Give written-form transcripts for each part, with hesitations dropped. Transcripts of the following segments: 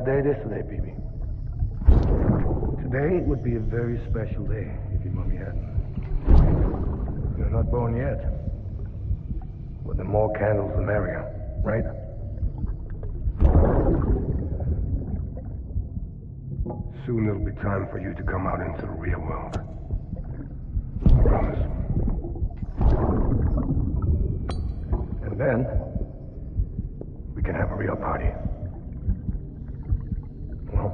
day it is today, baby. Today would be a very special day if your mommy hadn't. You're not born yet. But the more candles, the merrier, right? Soon it'll be time for you to come out into the real world. I promise. And then, we can have a real party. Well,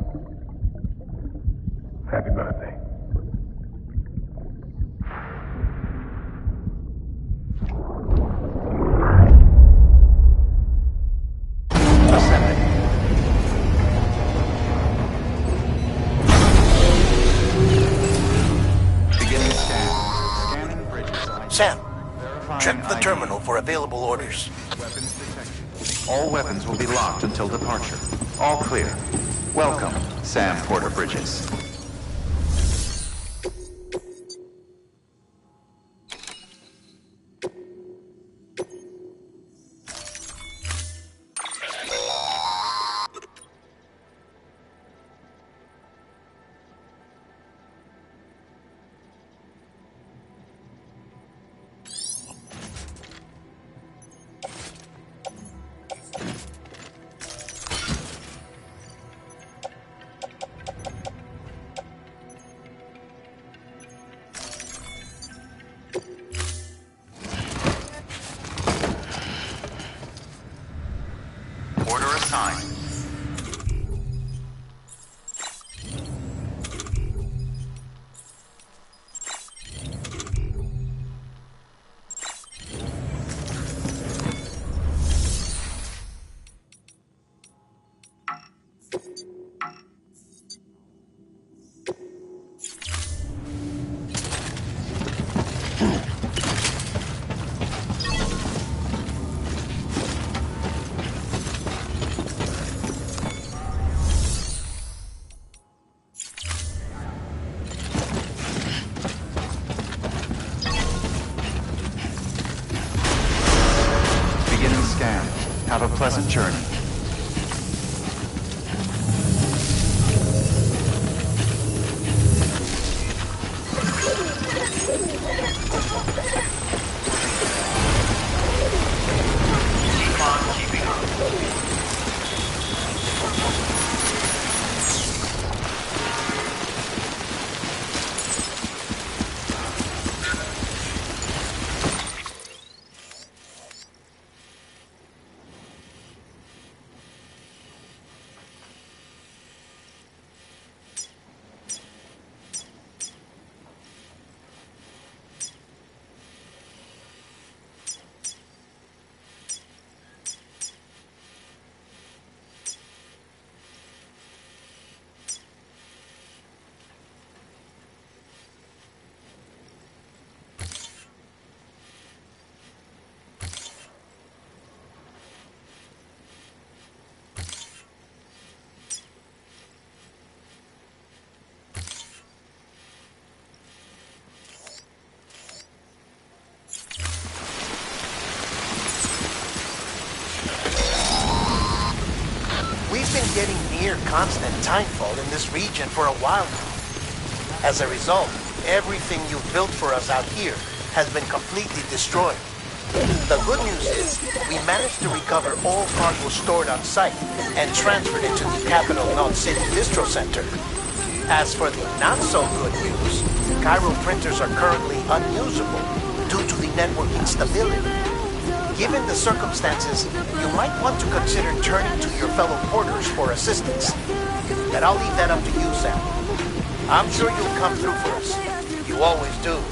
happy birthday. Sam, check the terminal for available orders. All weapons will be locked until departure. All clear. Welcome, Sam Porter Bridges. Order assigned. Have a pleasant journey. Keep on keeping up. We've been getting near constant timefall in this region for a while now. As a result, everything you've built for us out here has been completely destroyed. The good news is, we managed to recover all cargo stored on site and transferred it to the Capital Knot City Distro Center. As for the not-so-good news, Chiral printers are currently unusable due to the network instability. Given the circumstances, you might want to consider turning to your fellow porters for assistance. But I'll leave that up to you, Sam. I'm sure you'll come through for us. You always do.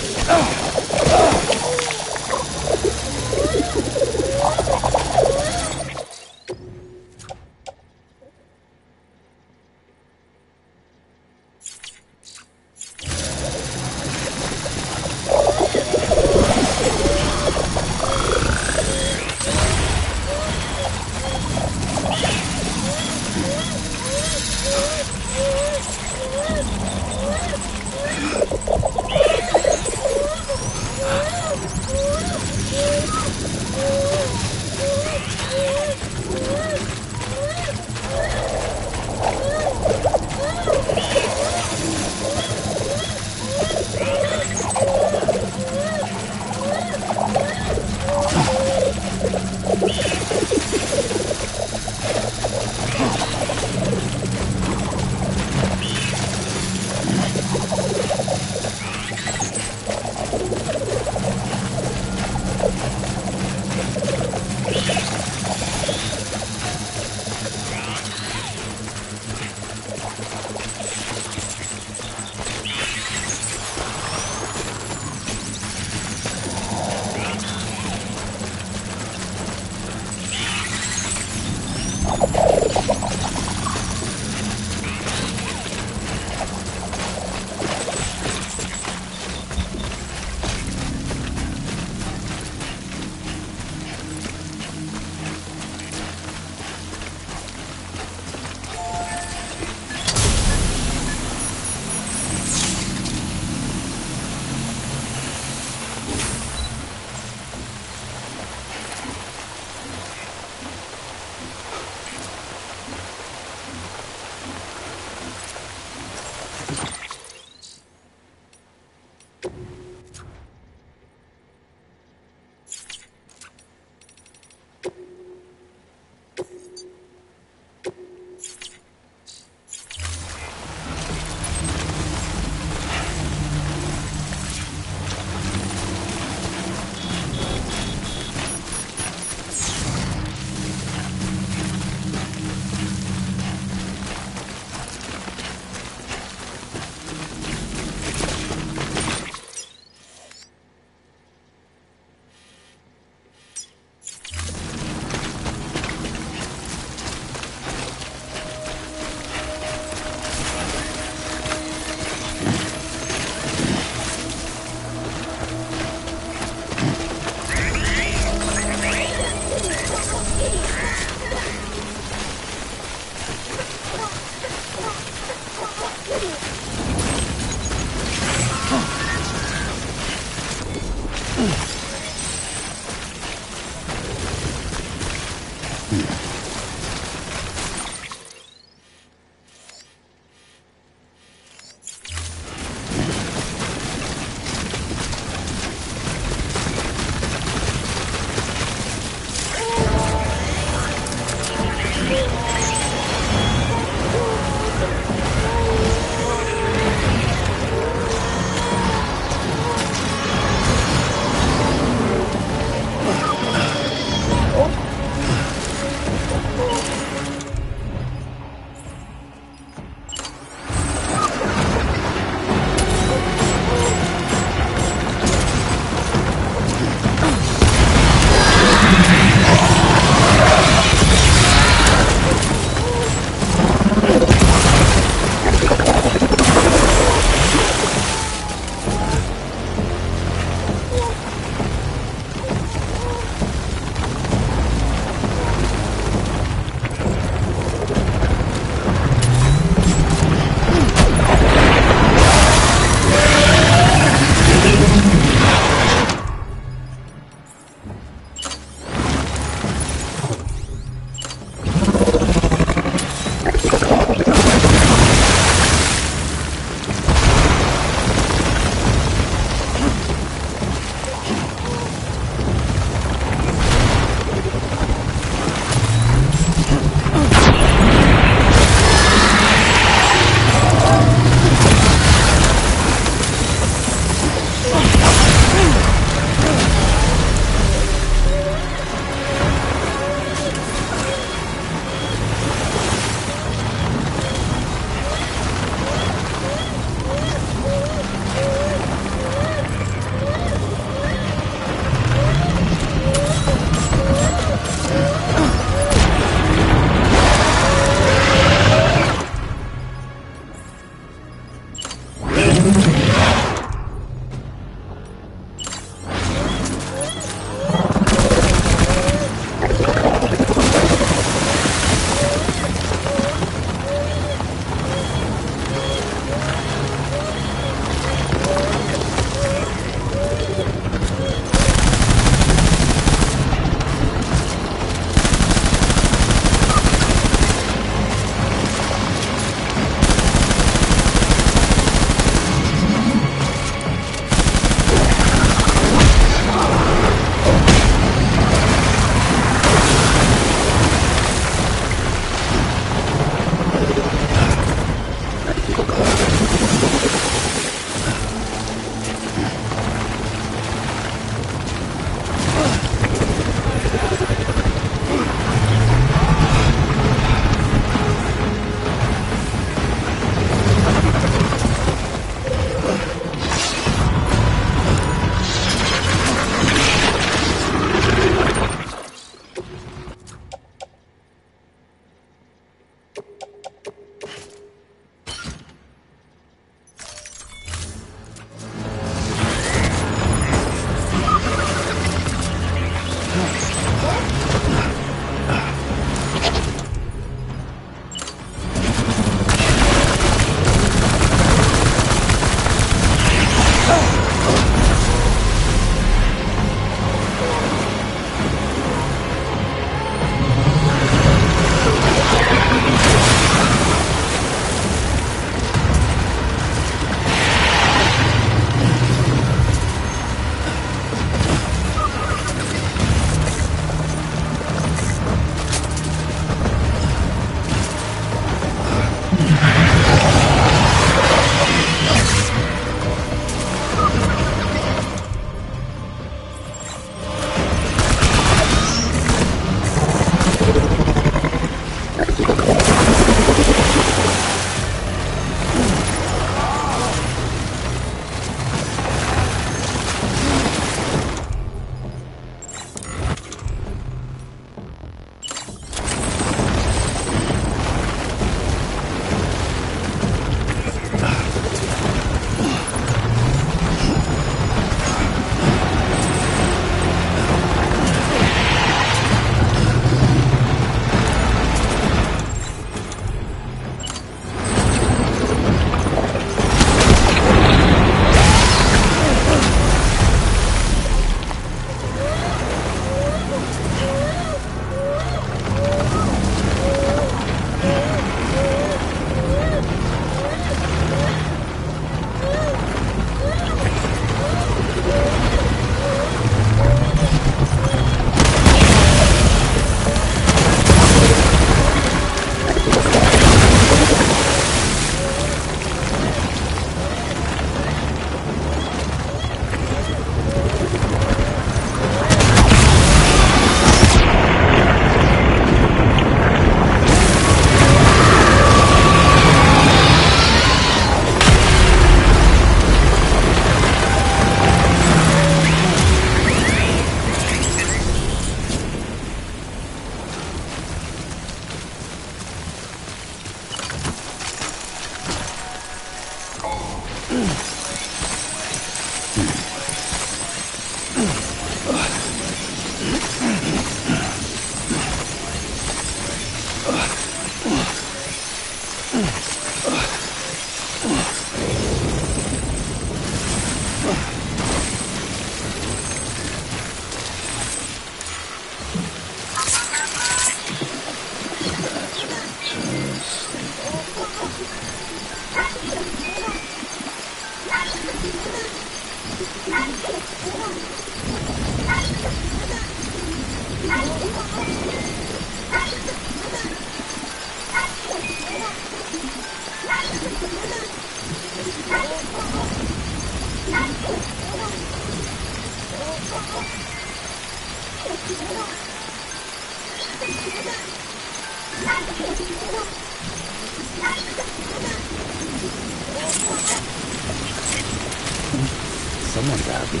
Someone's happy.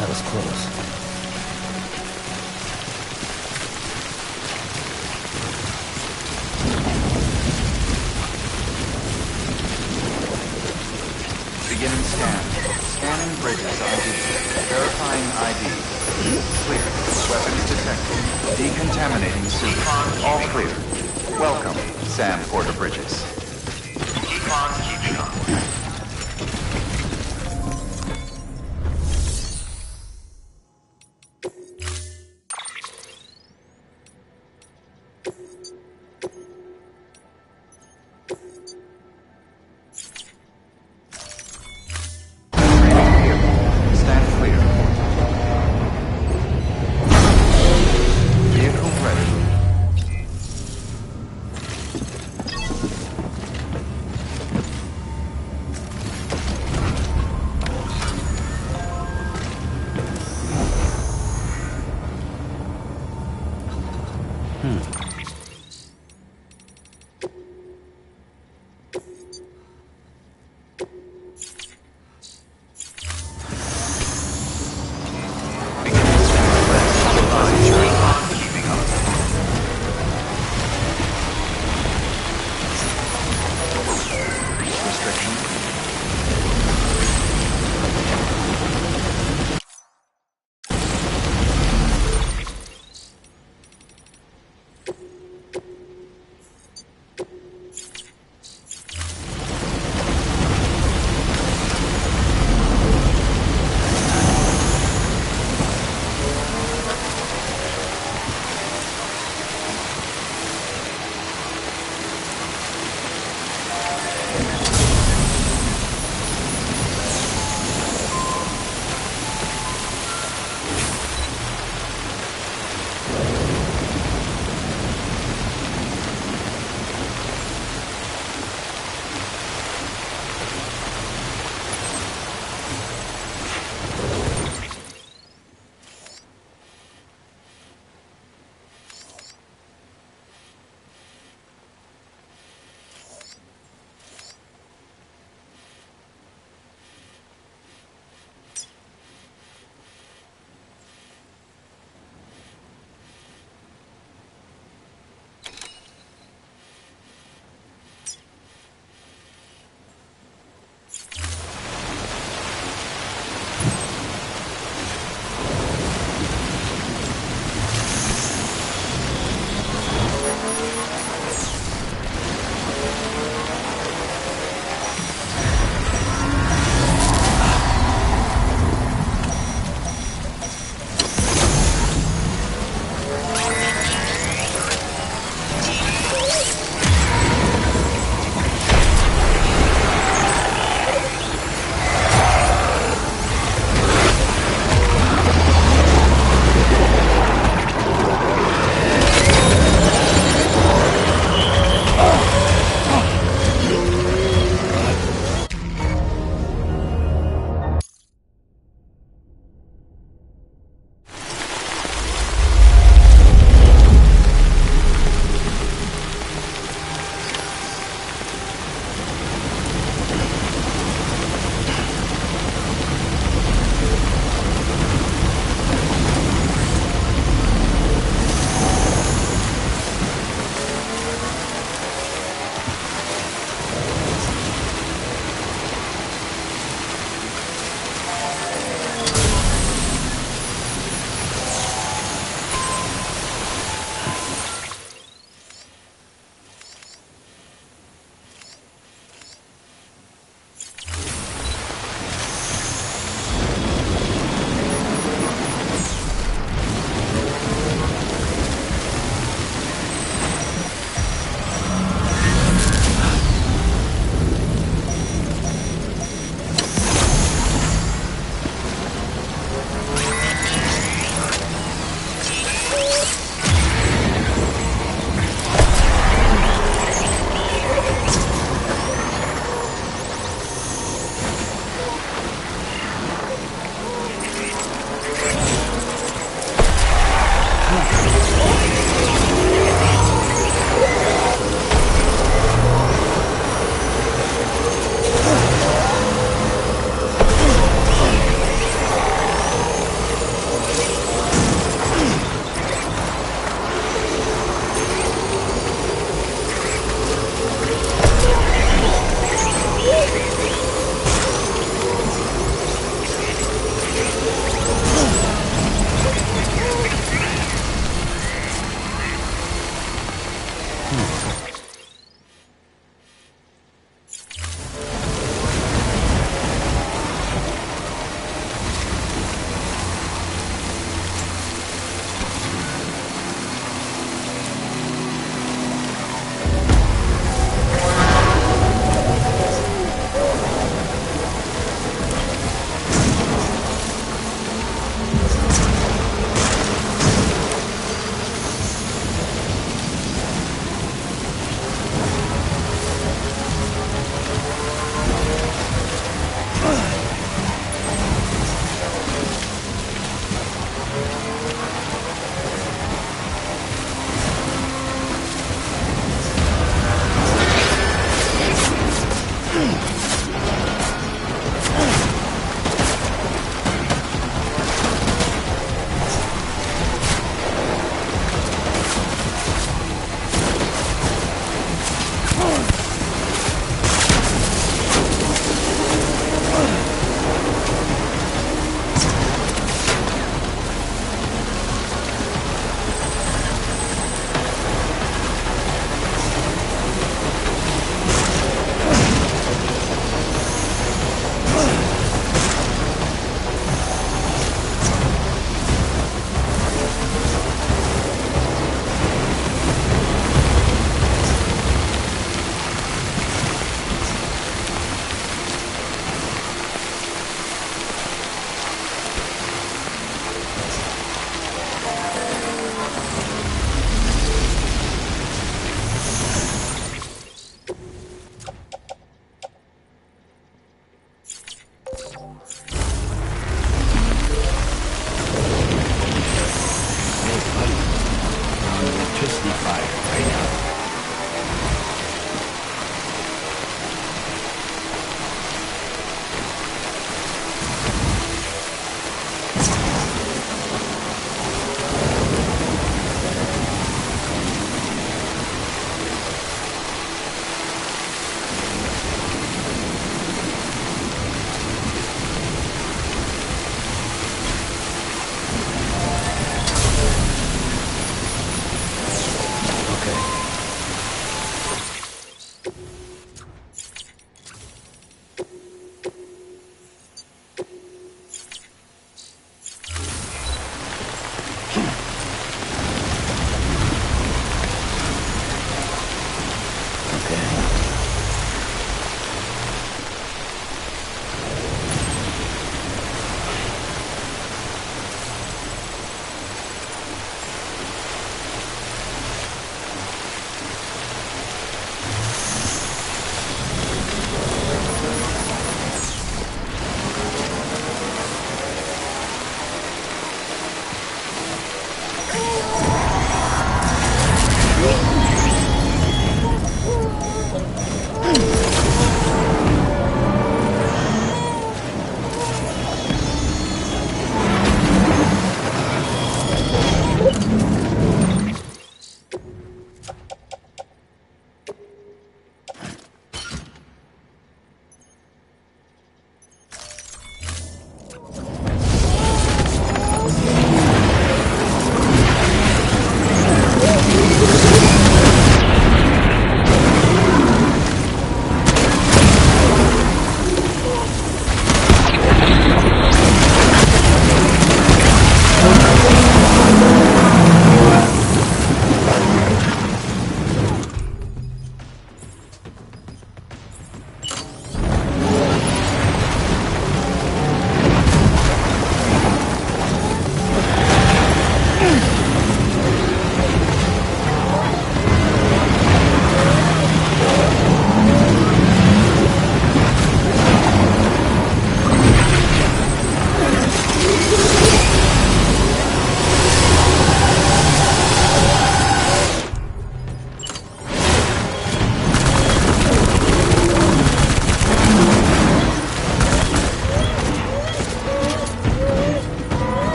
That was close. Beginning scan. Scanning bridges ID. Verifying ID. Clear. Weapons detected. Decontaminating suit. All clear. Welcome, Sam Porter Bridges. Keep on keeping on. Stand clear. Vehicle ready.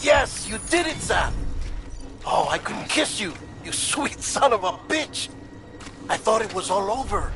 Yes, you did it, Sam! Oh, I could kiss you, you sweet son of a bitch! I thought it was all over.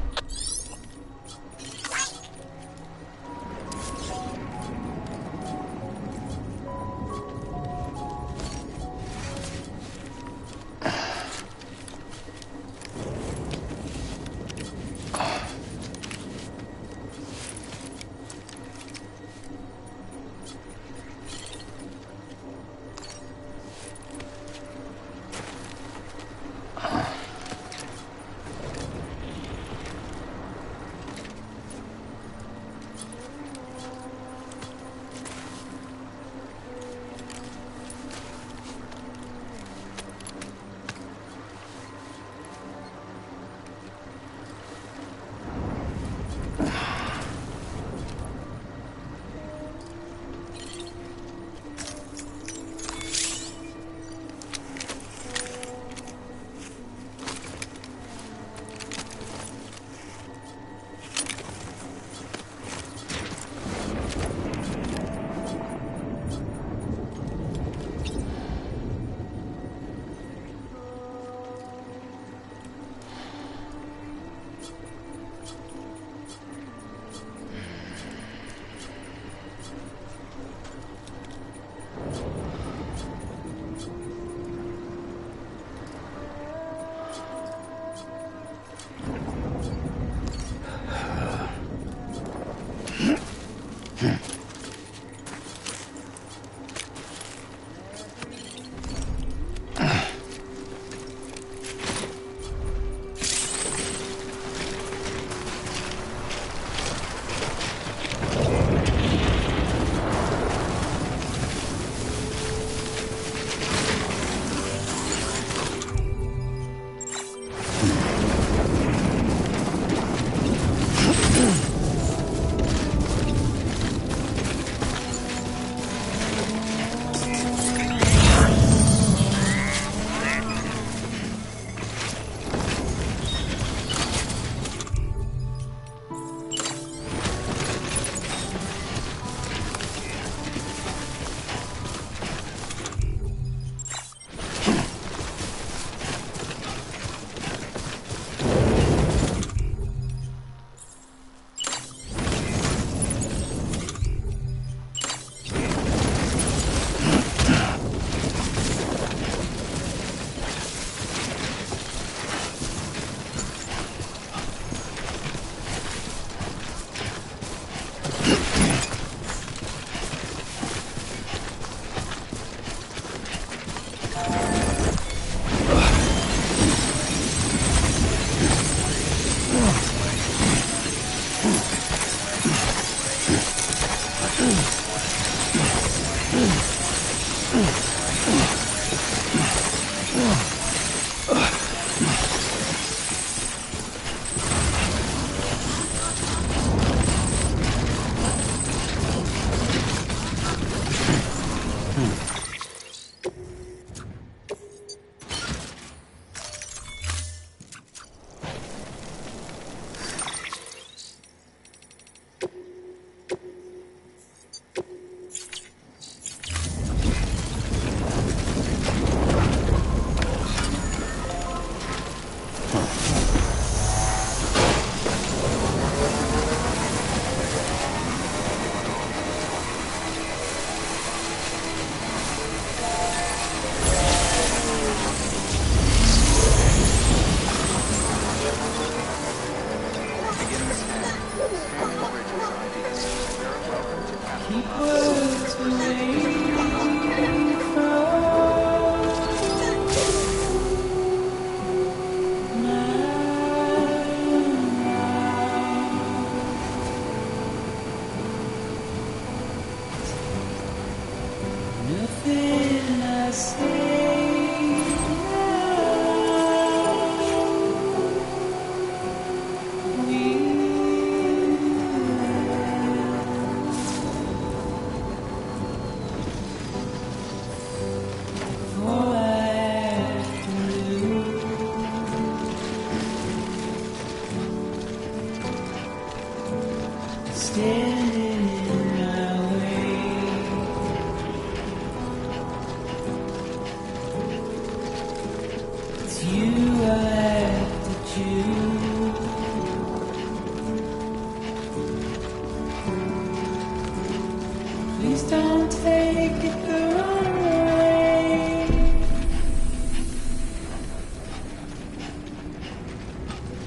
Please don't take it the wrong way.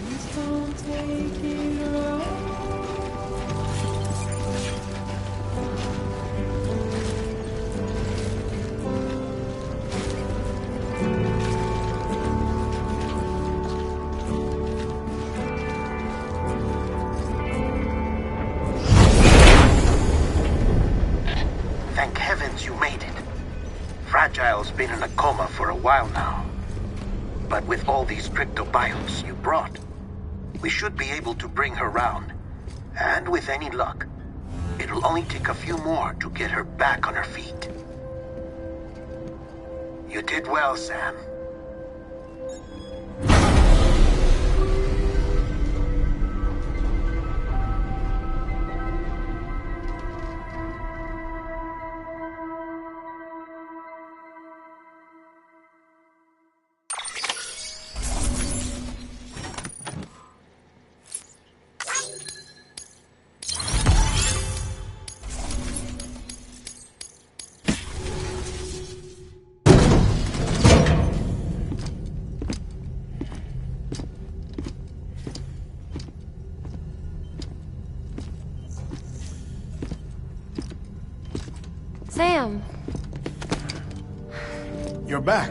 Please don't take it wrong. Thank heavens you made it. Fragile's been in a coma for a while now. But with all these cryptobiotes you brought, we should be able to bring her round. And with any luck, it'll only take a few more to get her back on her feet. You did well, Sam. Sam. You're back.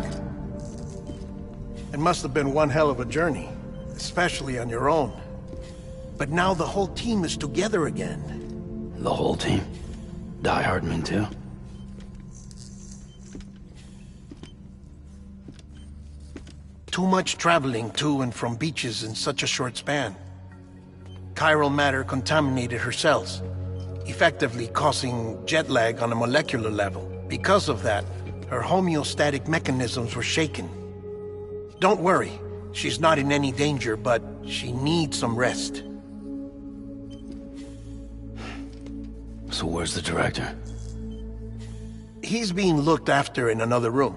It must have been one hell of a journey, especially on your own. But now the whole team is together again. The whole team? Die Hardman too? Too much traveling to and from beaches in such a short span. Chiral matter contaminated her cells, effectively causing jet lag on a molecular level. Because of that, her homeostatic mechanisms were shaken. Don't worry, she's not in any danger, but she needs some rest. So where's the director? He's being looked after in another room.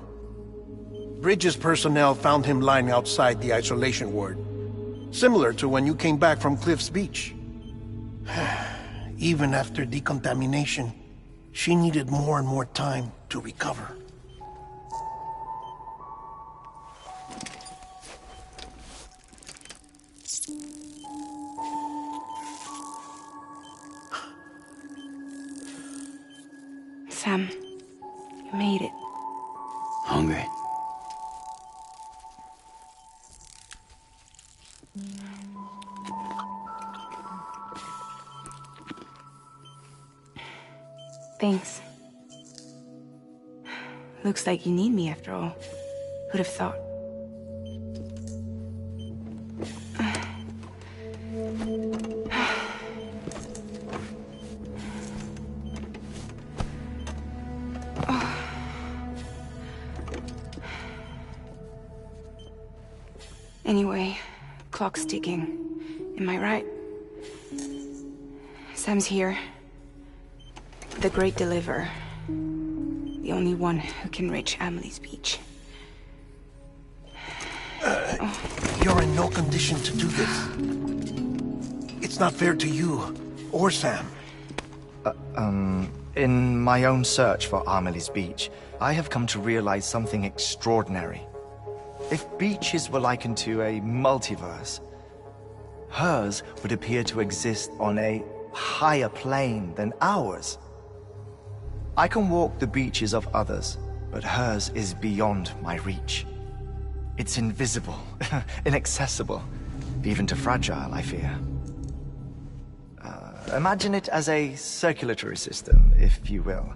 Bridges personnel found him lying outside the isolation ward, similar to when you came back from Cliff's Beach. Even after decontamination, she needed more and more time to recover. Sam, you made it. Hungry? Thanks. Looks like you need me after all. Who'd have thought? Anyway, clock's ticking. Am I right? Sam's here. The Great Deliverer. The only one who can reach Amelie's Beach. You're in no condition to do this. It's not fair to you or Sam. In my own search for Amelie's Beach, I have come to realize something extraordinary. If beaches were likened to a multiverse, hers would appear to exist on a higher plane than ours. I can walk the beaches of others, but hers is beyond my reach. It's invisible, inaccessible, even to Fragile, I fear. Imagine it as a circulatory system, if you will.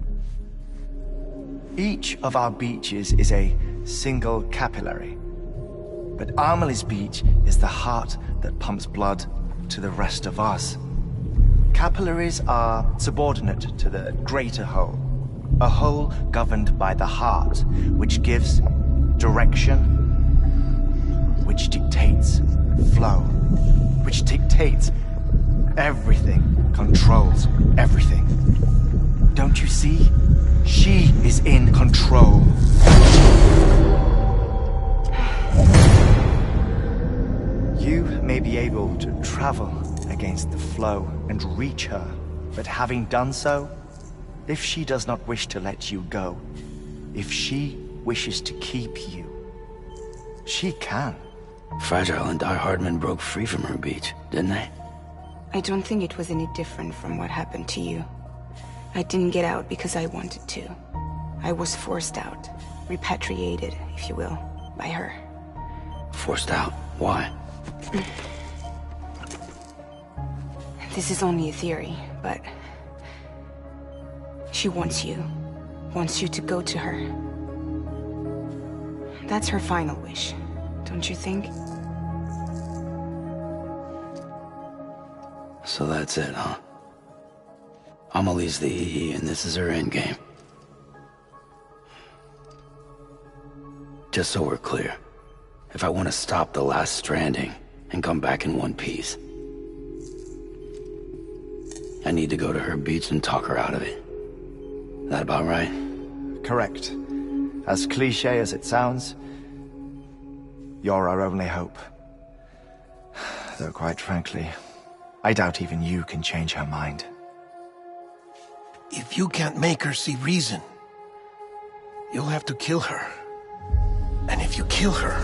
Each of our beaches is a single capillary, but Amelie's Beach is the heart that pumps blood to the rest of us. Capillaries are subordinate to the greater whole, a whole governed by the heart, which gives direction, which dictates flow, which dictates everything, controls everything. Don't you see? She is in control. You may be able to travel against the flow and reach her, but having done so, If she does not wish to let you go, if she wishes to keep you, she can. Fragile and Die Hardman broke free from her beach, didn't they? I don't think it was any different from what happened to you. I didn't get out because I wanted to. I was forced out. Repatriated, if you will, by her. Forced out? Why? This is only a theory, but... she wants you. Wants you to go to her. That's her final wish, don't you think? So that's it, huh? Amelie's the EE, and this is her endgame. Just so we're clear, if I want to stop the last Stranding and come back in one piece, I need to go to her beach and talk her out of it. That about right? Correct. As cliché as it sounds, you're our only hope. Though quite frankly, I doubt even you can change her mind. If you can't make her see reason, you'll have to kill her. And if you kill her...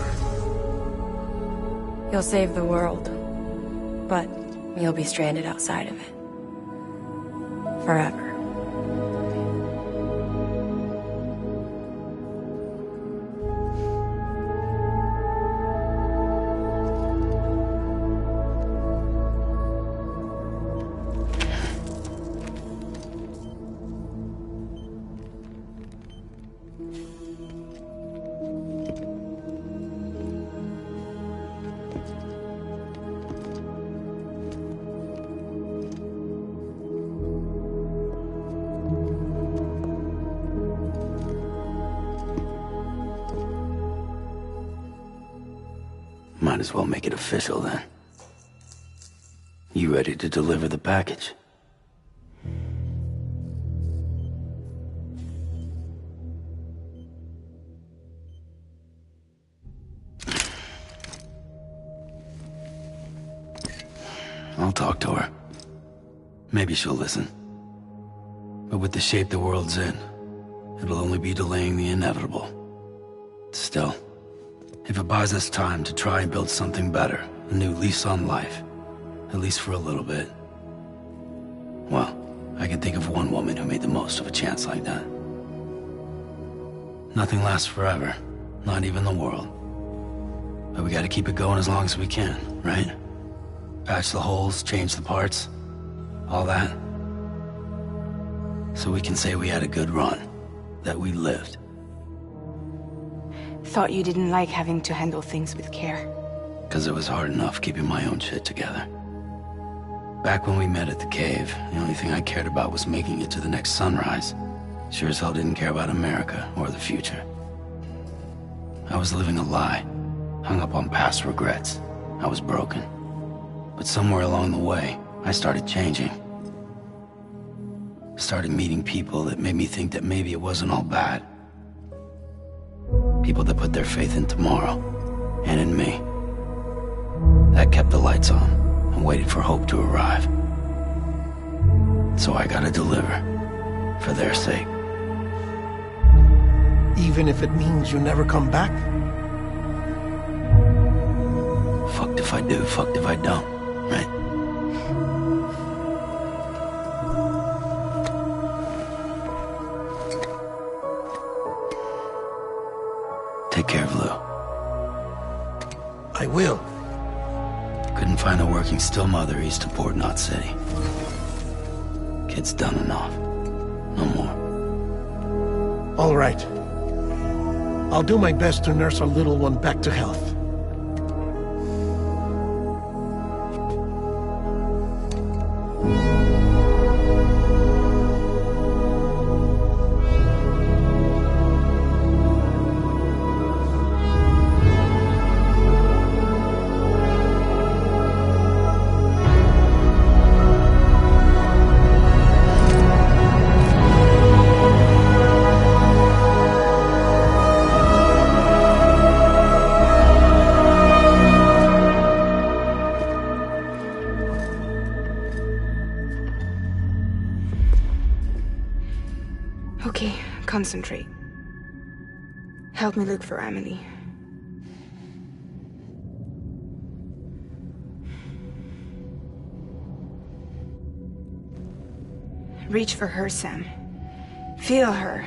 You'll save the world, but you'll be stranded outside of it. Forever. Might as well make it official then. You ready to deliver the package? I'll talk to her. Maybe she'll listen. But with the shape the world's in, it'll only be delaying the inevitable. Still, if it buys us time to try and build something better, a new lease on life, at least for a little bit, well, I can think of one woman who made the most of a chance like that. Nothing lasts forever, not even the world. But we gotta keep it going as long as we can, right? Patch the holes, change the parts, all that. So we can say we had a good run, that we lived. Thought you didn't like having to handle things with care. 'Cause it was hard enough keeping my own shit together. Back when we met at the cave, the only thing I cared about was making it to the next sunrise. Sure as hell didn't care about America or the future. I was living a lie, hung up on past regrets. I was broken. But somewhere along the way, I started changing. Started meeting people that made me think that maybe it wasn't all bad. People that put their faith in tomorrow, and in me. That kept the lights on, and waited for hope to arrive. So I gotta deliver, for their sake. Even if it means you never come back? Fucked if I do, fucked if I don't, right? Take care of Lou. I will. Couldn't find a working still mother east of Port Knot City. Kid's done enough. No more. All right. I'll do my best to nurse our little one back to health. Okay, concentrate. Help me look for Emily. Reach for her, Sam. Feel her.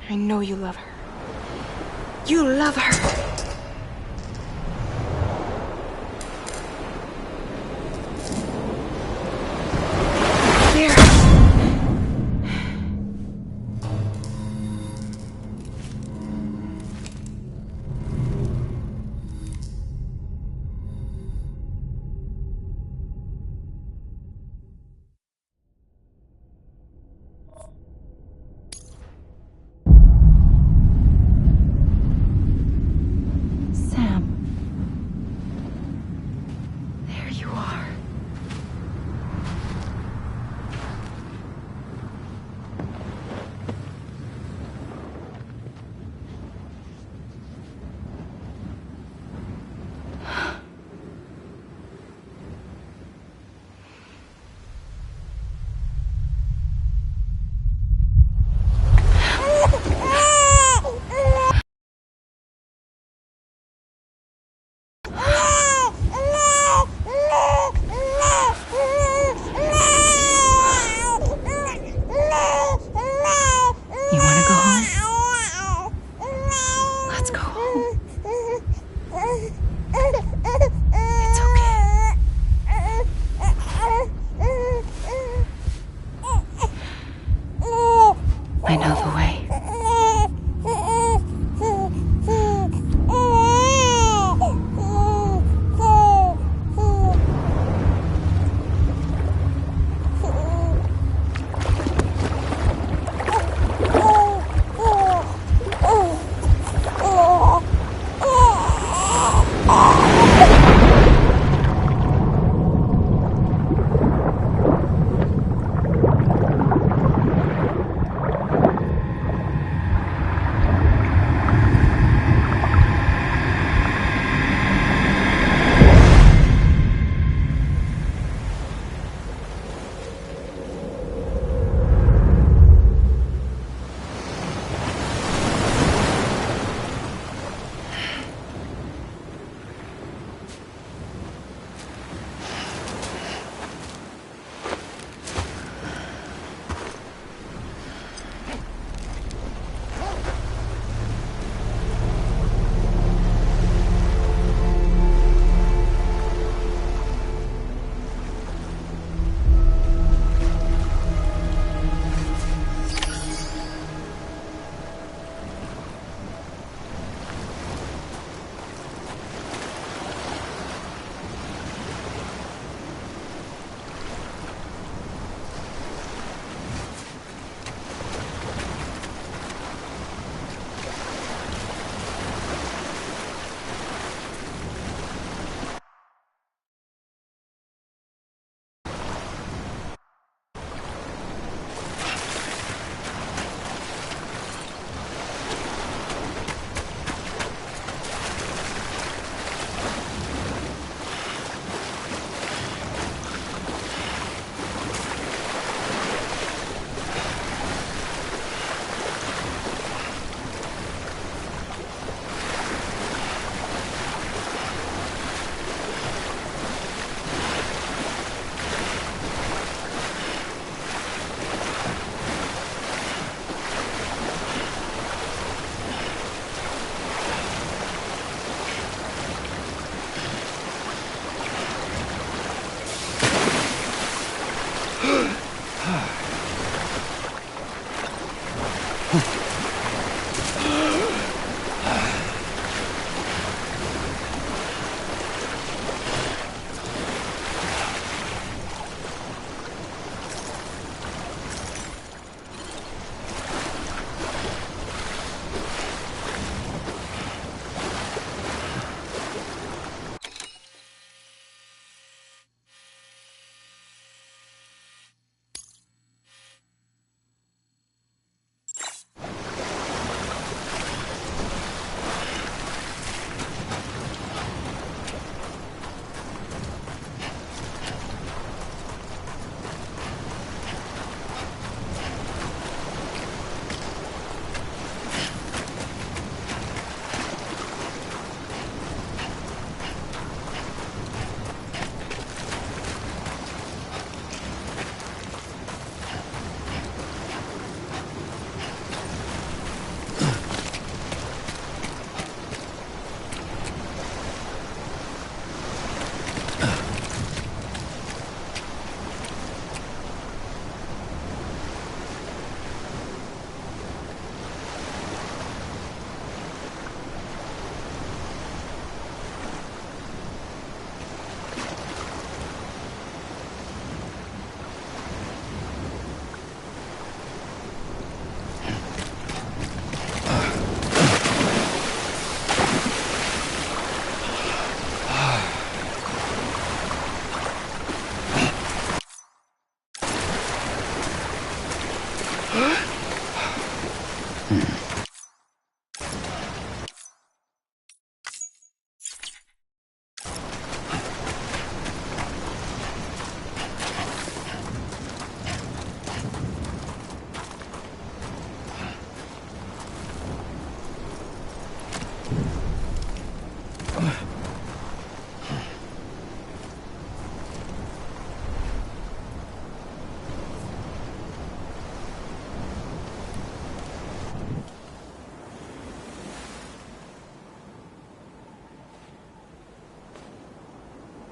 I know you love her. You love her! There!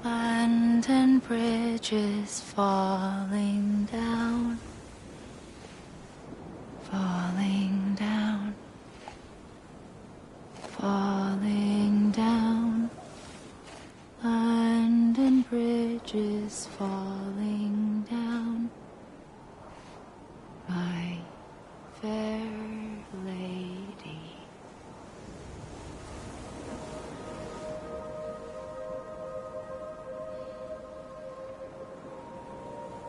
London Bridge is falling down, falling down, falling down. London Bridge is falling down, my fair lady.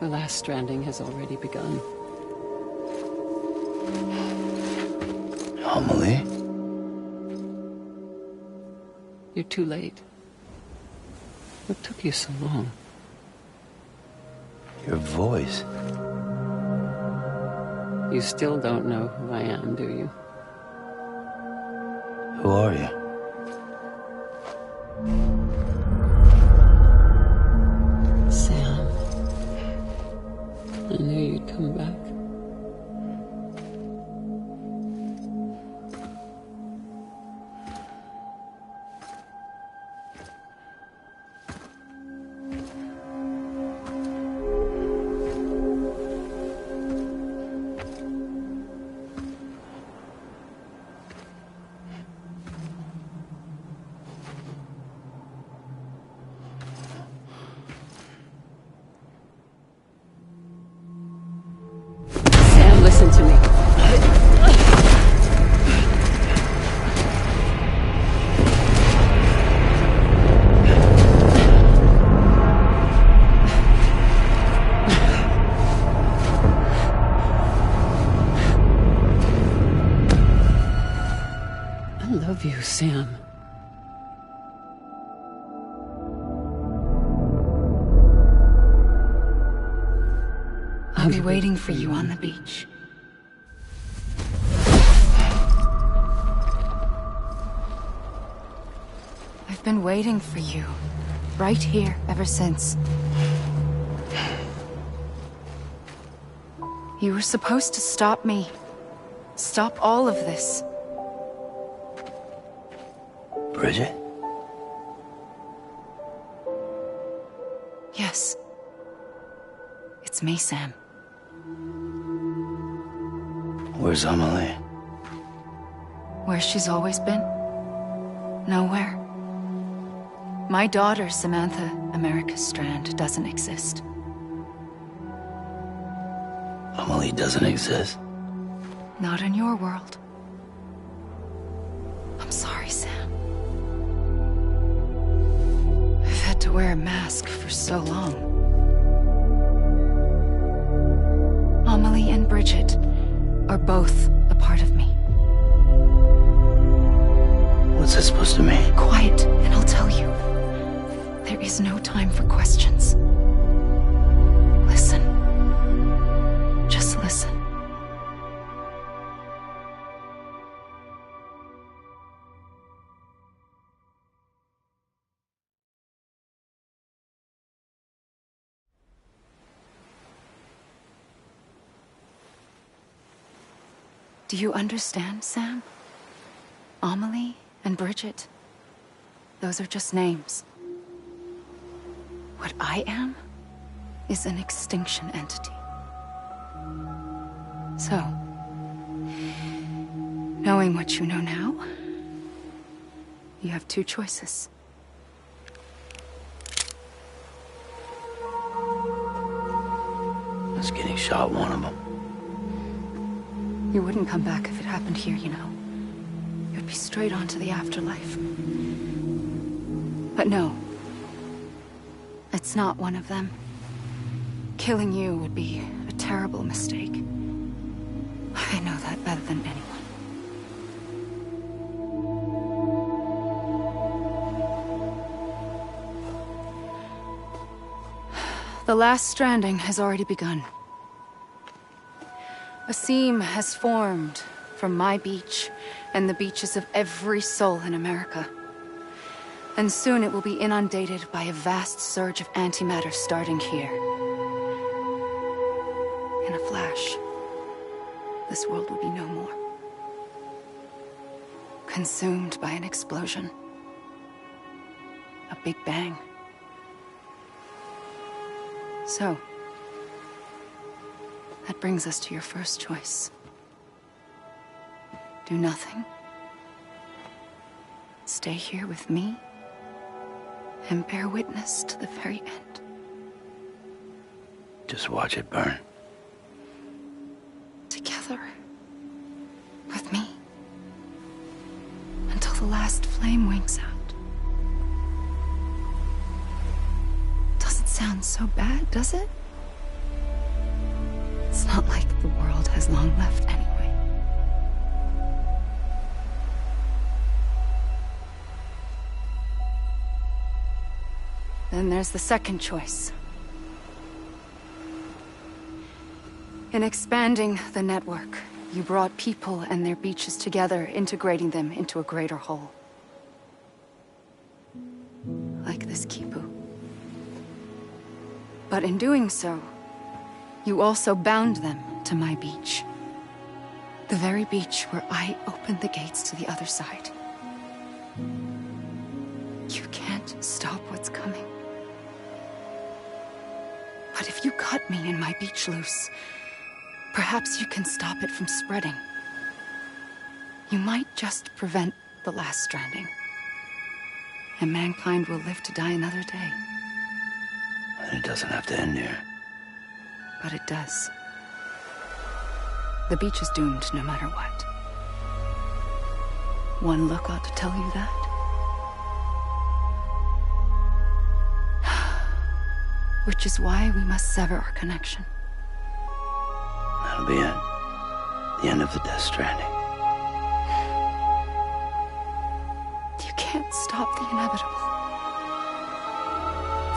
The last stranding has already begun. Amelie? You're too late. What took you so long? Your voice. You still don't know who I am, do you? Who are you? Sam. I knew you'd come back. Sam, listen to me. I love you, Sam. I'll be waiting for you on the beach. I've been waiting for you, right here, ever since. You were supposed to stop me. Stop all of this. Bridget? Yes. It's me, Sam. Where's Amelie? Where she's always been. Nowhere. My daughter, Samantha America Strand, doesn't exist. Amelie doesn't exist? Not in your world. I'm sorry, Sam. I've had to wear a mask for so long. Amelie and Bridget are both a part of me. What's that supposed to mean? Quiet, and I'll tell you. There is no time for questions. Listen. Just listen. Do you understand, Sam? Amelie and Bridget, those are just names. What I am is an extinction entity. So, knowing what you know now, you have two choices. Was getting shot one of them. You wouldn't come back if it happened here, you know. You'd be straight on to the afterlife. But no. It's not one of them. Killing you would be a terrible mistake. I know that better than anyone. The last stranding has already begun. A seam has formed from my beach and the beaches of every soul in America. And soon it will be inundated by a vast surge of antimatter starting here. In a flash, this world will be no more. Consumed by an explosion. A big bang. So, that brings us to your first choice. Do nothing. Stay here with me and bear witness to the very end. Just watch it burn. Together. With me. Until the last flame winks out. Doesn't sound so bad, does it? It's not like the world has long left anyway. Then there's the second choice. In expanding the network, you brought people and their beaches together, integrating them into a greater whole. Like this Kipu. But in doing so, you also bound them to my beach. The very beach where I opened the gates to the other side. You can't stop what's coming. But if you cut me and my beach loose, perhaps you can stop it from spreading. You might just prevent the last stranding. And mankind will live to die another day. And it doesn't have to end here. But it does. The beach is doomed no matter what. One look ought to tell you that. Which is why we must sever our connection. That'll be it. The end of the Death Stranding. You can't stop the inevitable.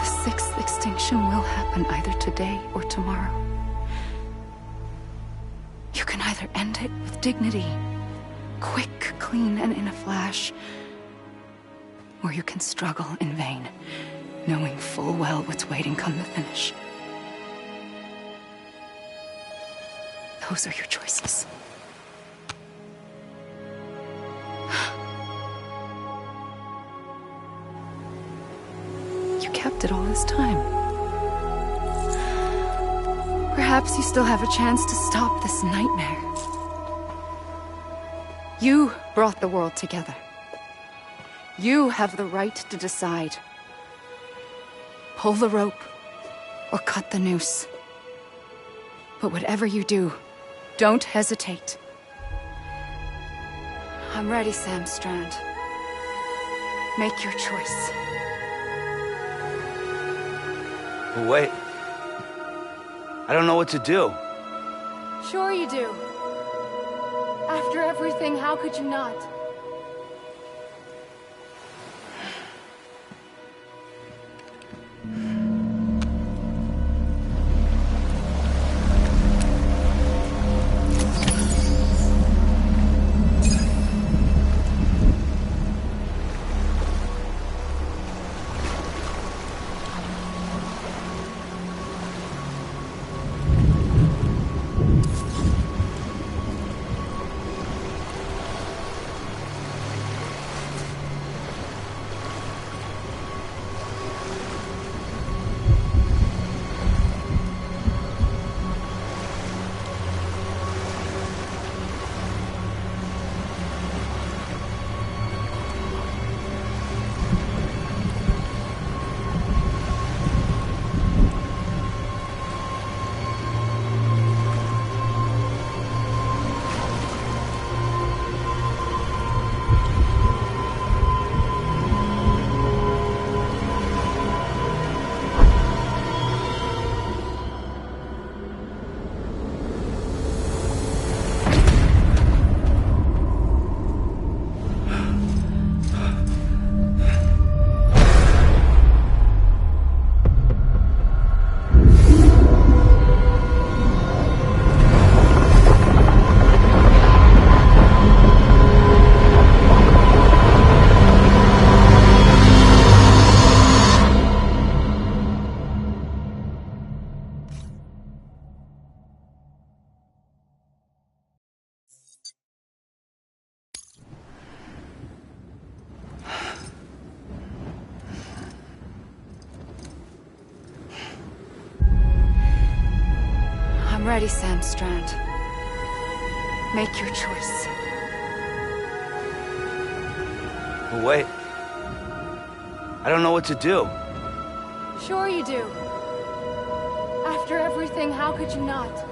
The sixth extinction will happen either today or tomorrow. You can either end it with dignity, quick, clean, and in a flash, or you can struggle in vain, knowing full well what's waiting come the finish. Those are your choices. You kept it all this time. Perhaps you still have a chance to stop this nightmare. You brought the world together. You have the right to decide. Pull the rope, or cut the noose. But whatever you do, don't hesitate. I'm ready, Sam Strand. Make your choice. But wait. I don't know what to do. Sure you do. After everything, how could you not? ready, Sam Strand. Make your choice. But wait. I don't know what to do. Sure you do. After everything, how could you not?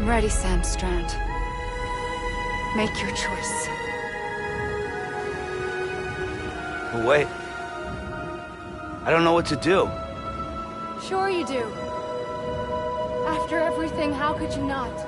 I'm ready, Sam Strand. Make your choice. But wait. I don't know what to do. Sure you do. After everything, how could you not?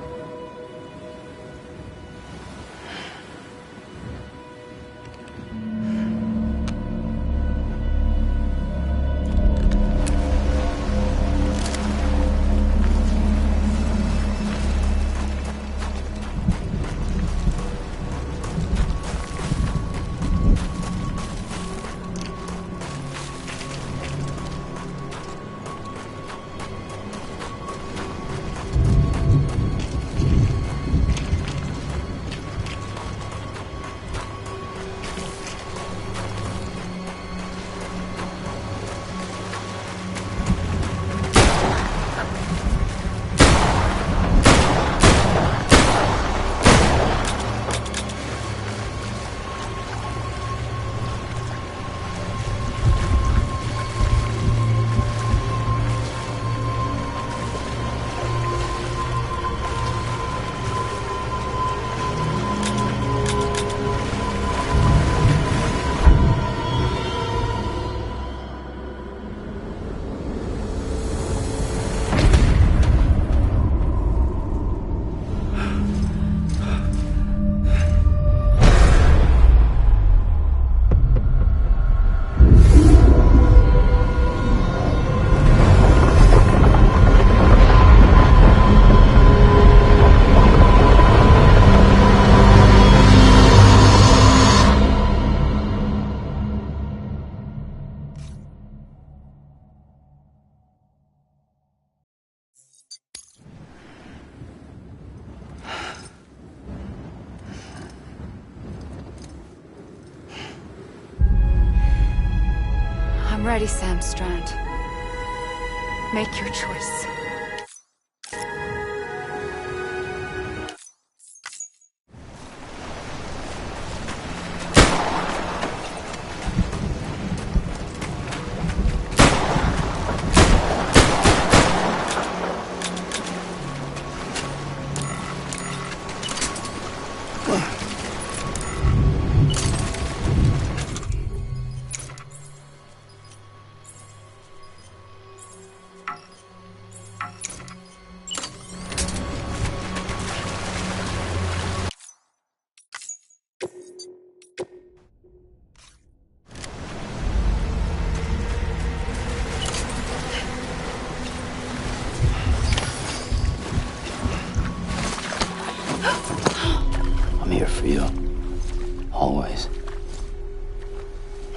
I'm ready, Sam Strand. Make your choice.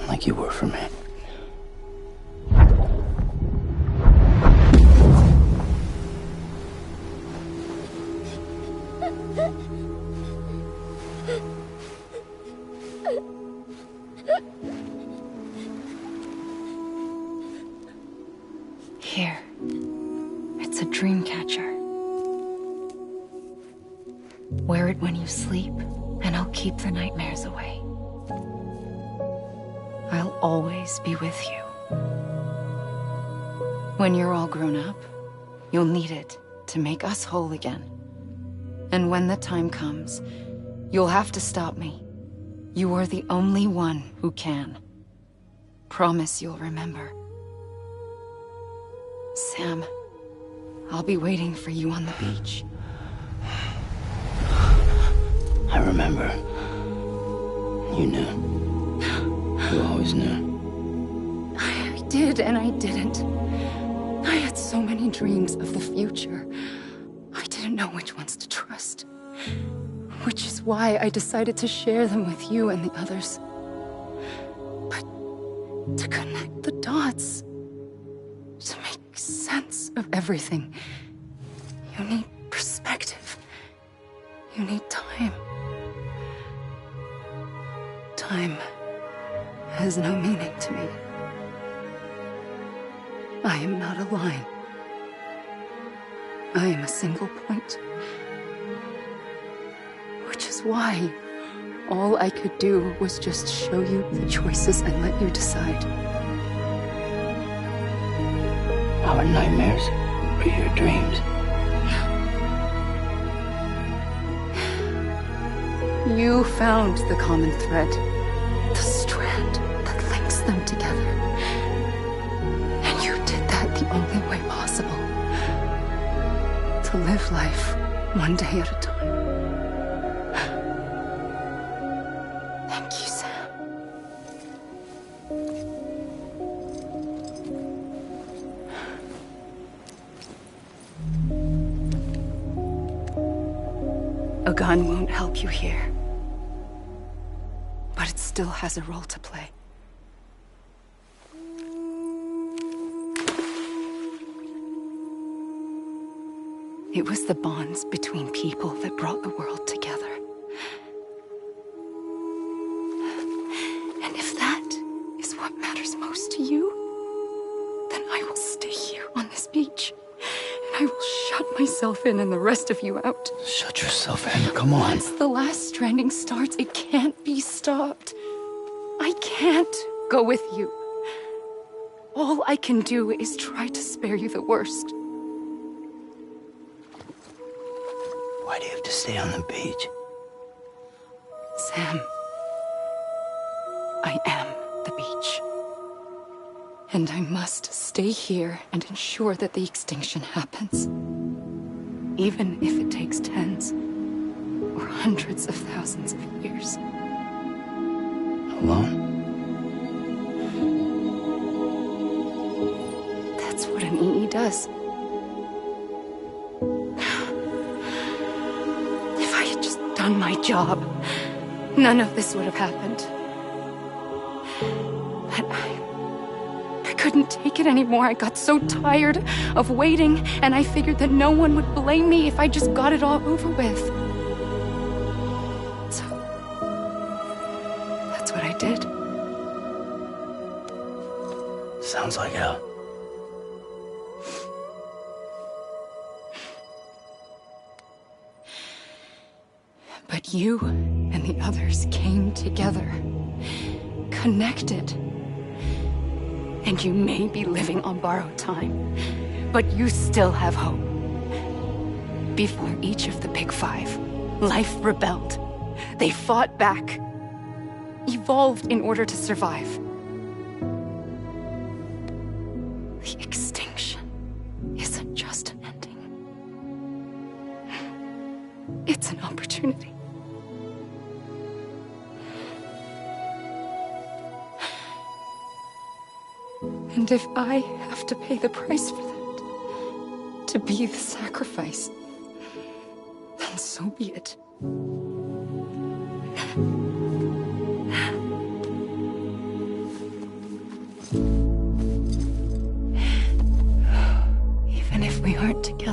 like you were for me. Here. It's a dream catcher. Wear it when you sleep, and I'll keep the nightmares away. I'll always be with you. When you're all grown up, you'll need it to make us whole again. And when the time comes, you'll have to stop me. You are the only one who can. Promise you'll remember. Sam, I'll be waiting for you on the beach. I remember. You knew. You always knew. I did and I didn't. I had so many dreams of the future. I didn't know which ones to trust. Which is why I decided to share them with you and the others. But to connect the dots, to make sense of everything, you need perspective. You need time. Time has no meaning to me. I am not a line. I am a single point. Which is why all I could do was just show you the choices and let you decide. Our nightmares are your dreams. You found the common thread, the strand that links them together. And you did that the only way possible. To live life one day at a time. Thank you, Sam. A gun won't help you here. But it still has a role to play. It was the bonds between people that brought the world together. And if that is what matters most to you, then I will stay here on this beach. And I will shut myself in and the rest of you out. Shut yourself in, come on. Once the last stranding starts, it can't be stopped. I can't go with you. All I can do is try to spare you the worst. Why do you have to stay on the beach? Sam, I am the beach. And I must stay here and ensure that the extinction happens. Even if it takes tens or hundreds of thousands of years. Alone? That's what an EE does. If I had just done my job, none of this would have happened. But I couldn't take it anymore. I got so tired of waiting, and I figured that no one would blame me if I just got it all over with. So, that's what I did. Sounds like hell. But you and the others came together, connected. And you may be living on borrowed time, but you still have hope. Before each of the Big Five, life rebelled. They fought back, evolved in order to survive. The extinction isn't just an ending. It's an opportunity. And if I have to pay the price for that, to be the sacrifice, then so be it.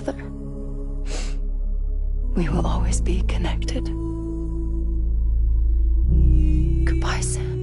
together. We will always be connected. Goodbye, Sam.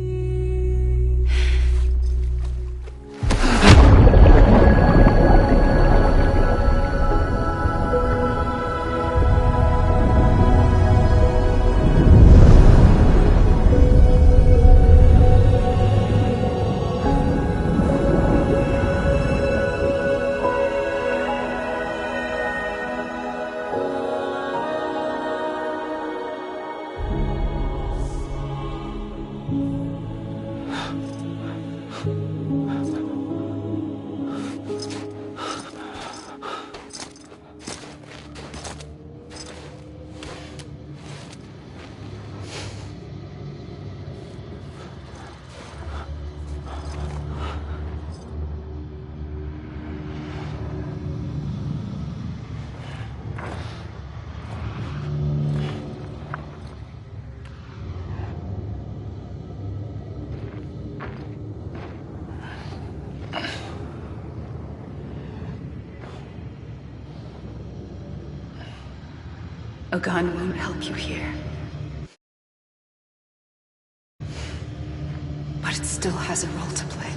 A gun won't help you here. But it still has a role to play.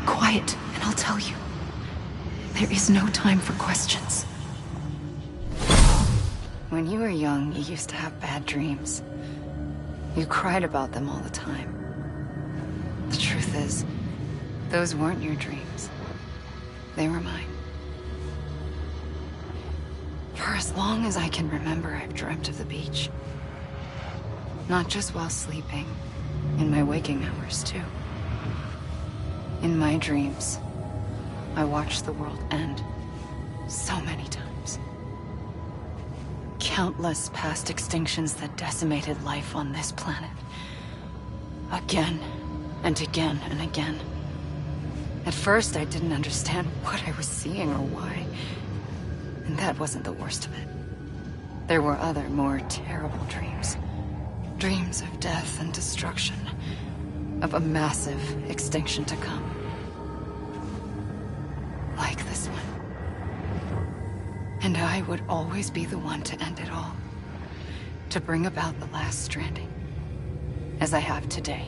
Quiet, and I'll tell you. There is no time for questions. When you were young, you used to have bad dreams. You cried about them all the time. The truth is, those weren't your dreams. They were mine. For as long as I can remember, I've dreamt of the beach. Not just while sleeping, in my waking hours, too. In my dreams, I watched the world end so many times. Countless past extinctions that decimated life on this planet. Again, and again, and again. At first, I didn't understand what I was seeing or why. And that wasn't the worst of it. There were other, more terrible dreams. Dreams of death and destruction. Of a massive extinction to come. Like this one. And I would always be the one to end it all. To bring about the last stranding. As I have today.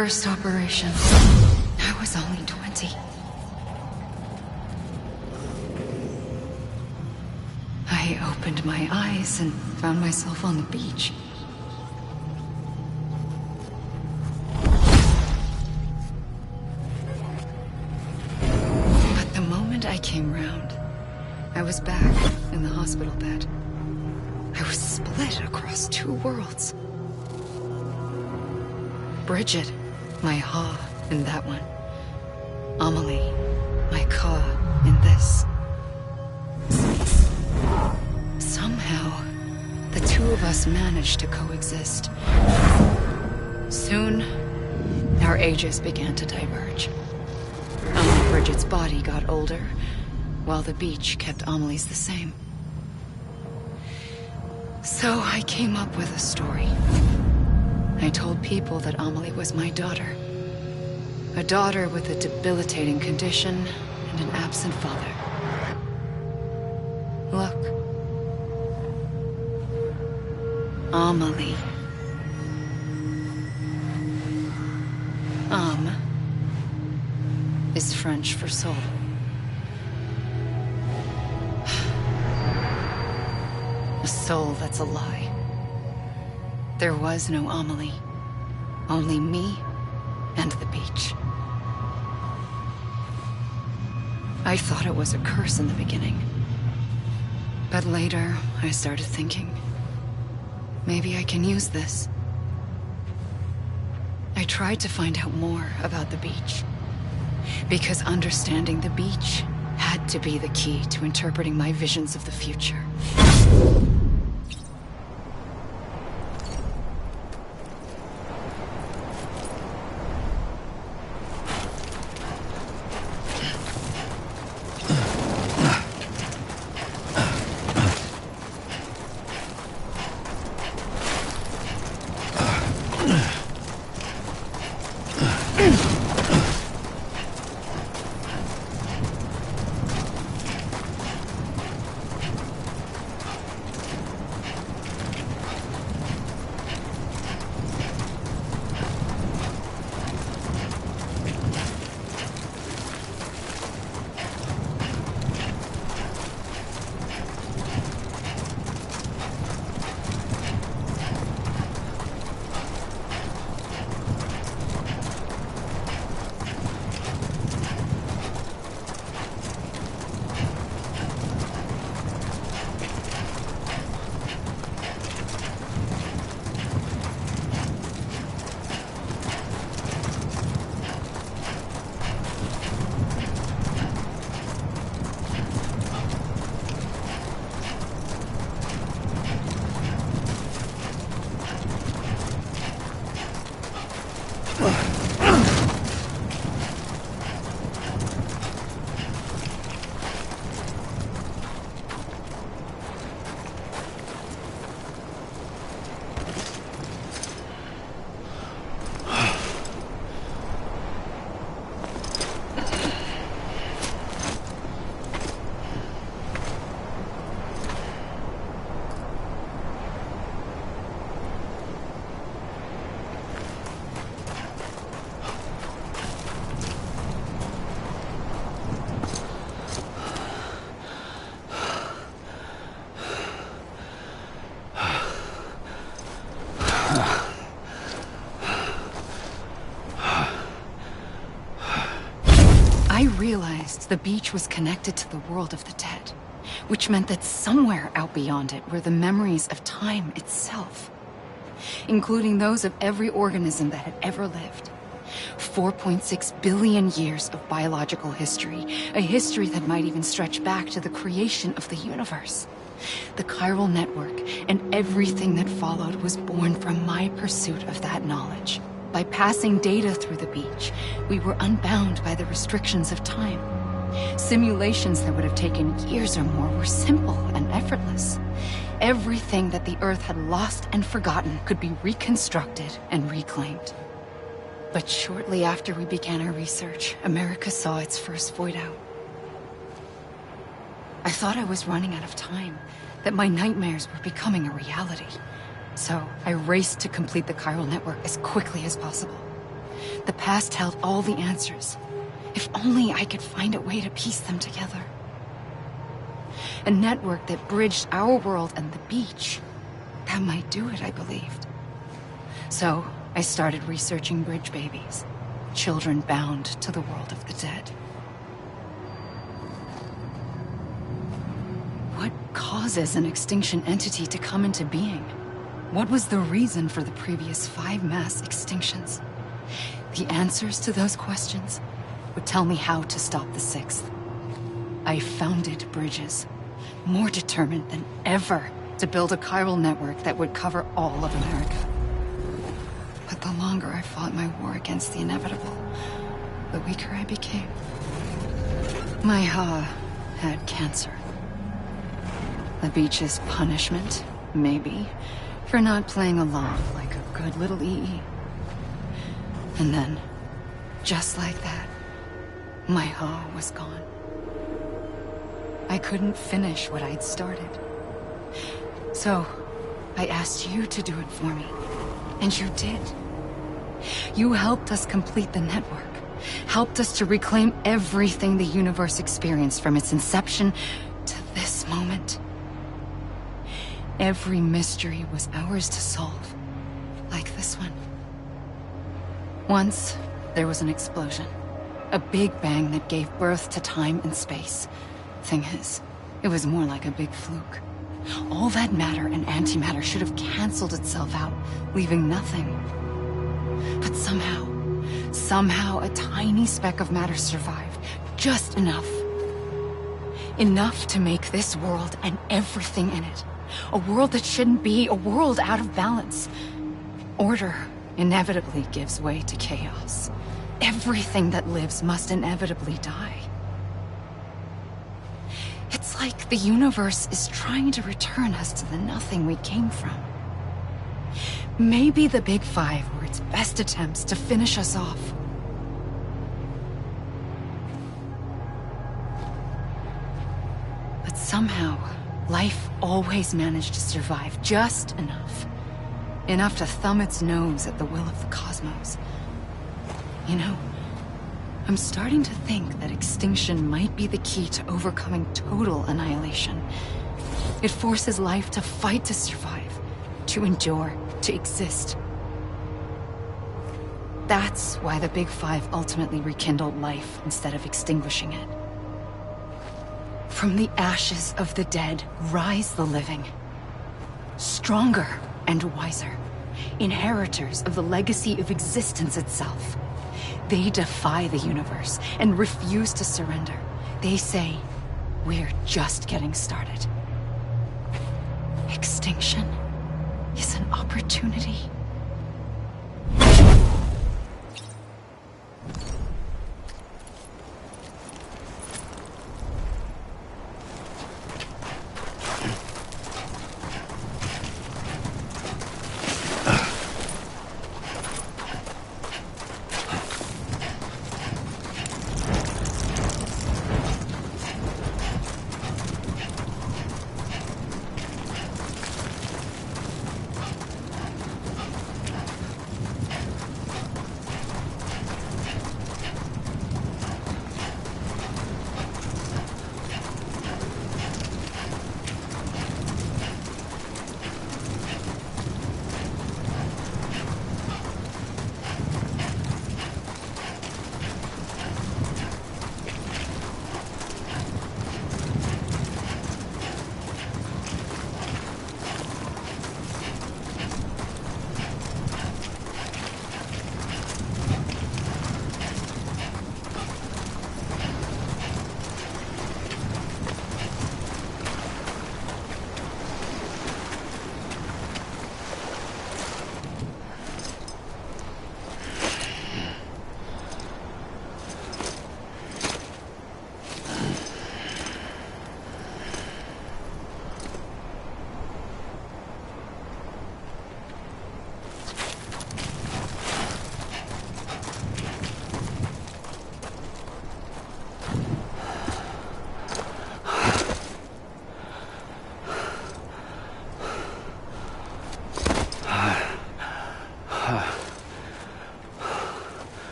first operation, I was only 20. I opened my eyes and found myself on the beach. But the moment I came round, I was back in the hospital bed. I was split across two worlds. Bridget, my Ha in that one. Amelie, my Ka in this. Somehow, the two of us managed to coexist. Soon, our ages began to diverge. Only Bridget's body got older, while the beach kept Amelie's the same. So I came up with a story. I told people that Amelie was my daughter. A daughter with a debilitating condition and an absent father. Look. Amelie. Âme is French for soul. A soul that's a lie. There was no Amelie. Only me and the beach. I thought it was a curse in the beginning. But later, I started thinking, maybe I can use this. I tried to find out more about the beach. Because understanding the beach had to be the key to interpreting my visions of the future. I realized the beach was connected to the world of the dead, which meant that somewhere out beyond it were the memories of time itself, including those of every organism that had ever lived. 4.6 billion years of biological history, a history that might even stretch back to the creation of the universe. The chiral network and everything that followed was born from my pursuit of that knowledge. By passing data through the beach, we were unbound by the restrictions of time. Simulations that would have taken years or more were simple and effortless. Everything that the Earth had lost and forgotten could be reconstructed and reclaimed. But shortly after we began our research, America saw its first void out. I thought I was running out of time, that my nightmares were becoming a reality. So I raced to complete the chiral network as quickly as possible. The past held all the answers. If only I could find a way to piece them together. A network that bridged our world and the beach. That might do it, I believed. So, I started researching bridge babies. Children bound to the world of the dead. What causes an extinction entity to come into being? What was the reason for the previous 5 mass extinctions? The answers to those questions would tell me how to stop the 6th. I founded bridges, more determined than ever to build a chiral network that would cover all of America. But the longer I fought my war against the inevitable, the weaker I became. My Ha had cancer. The beach's punishment, maybe, for not playing along like a good little EE. And then, just like that, my Ha was gone. I couldn't finish what I'd started. So, I asked you to do it for me. And you did. You helped us complete the network. Helped us to reclaim everything the universe experienced from its inception to this moment. Every mystery was ours to solve. Like this one. Once, there was an explosion. A big bang that gave birth to time and space. Thing is, it was more like a big fluke. All that matter and antimatter should have canceled itself out, leaving nothing. But somehow a tiny speck of matter survived. Just enough. Enough to make this world and everything in it. A world that shouldn't be, a world out of balance. Order inevitably gives way to chaos. Everything that lives must inevitably die. It's like the universe is trying to return us to the nothing we came from. Maybe the Big Five were its best attempts to finish us off. But somehow, life always managed to survive just enough. Enough to thumb its nose at the will of the cosmos. You know, I'm starting to think that extinction might be the key to overcoming total annihilation. It forces life to fight to survive, to endure, to exist. That's why the Big Five ultimately rekindled life instead of extinguishing it. From the ashes of the dead rise the living. Stronger and wiser. Inheritors of the legacy of existence itself. They defy the universe and refuse to surrender. They say, we're just getting started. Extinction is an opportunity.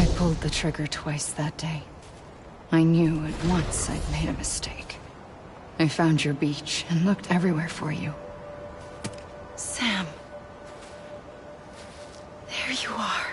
I pulled the trigger twice that day. I knew at once I'd made a mistake. I found your beach and looked everywhere for you. Sam. There you are.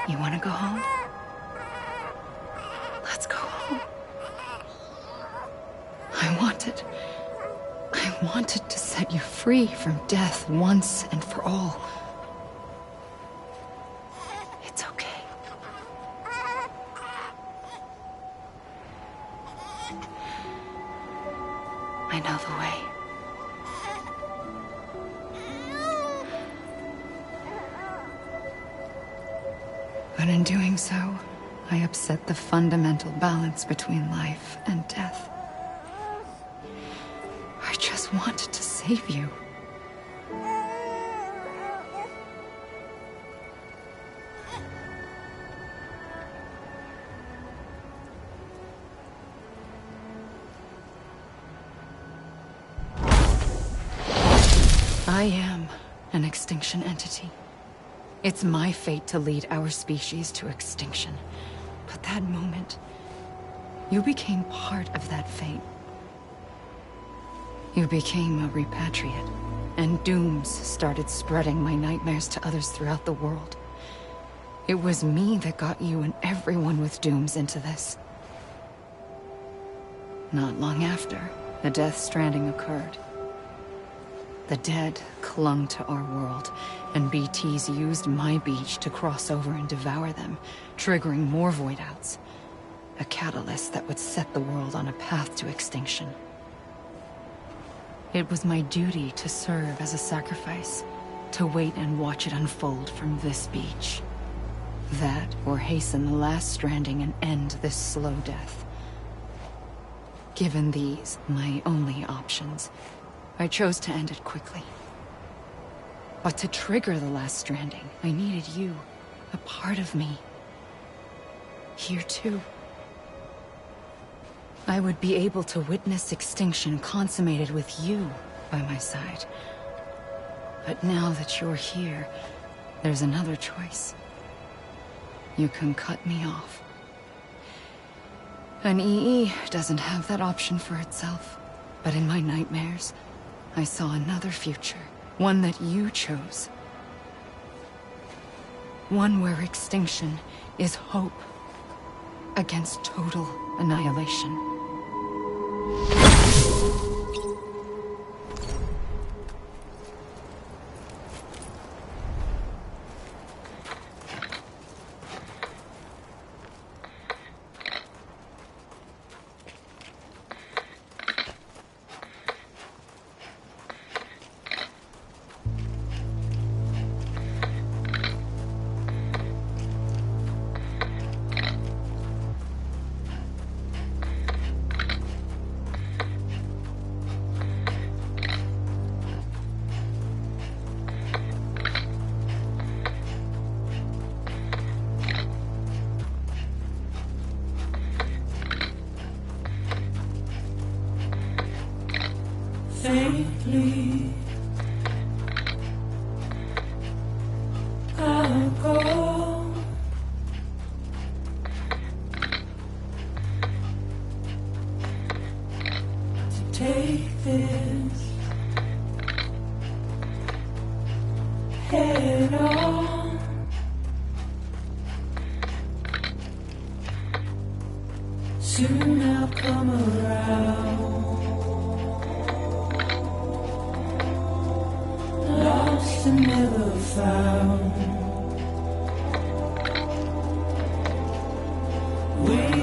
You want to go home? Let's go home. I wanted to set you free from death once and for all. It's okay. I know the way. But in doing so, I upset the fundamental balance between life and death. I just wanted to save you. I am an extinction entity. It's my fate to lead our species to extinction. But that moment, you became part of that fate. You became a repatriate, and dooms started spreading my nightmares to others throughout the world. It was me that got you and everyone with dooms into this. Not long after, the Death Stranding occurred. The dead clung to our world, and BTs used my beach to cross over and devour them, triggering more void outs. A catalyst that would set the world on a path to extinction. It was my duty to serve as a sacrifice, to wait and watch it unfold from this beach. That, or hasten the last stranding and end this slow death. Given these, my only options, I chose to end it quickly. But to trigger the last stranding, I needed you, a part of me. Here too. I would be able to witness extinction consummated with you by my side. But now that you're here, there's another choice. You can cut me off. An EE doesn't have that option for itself. But in my nightmares, I saw another future. One that you chose. One where extinction is hope against total annihilation. Faintly, I'll go. To take this head on. Soon I'll come around. Lost and never found. Wait.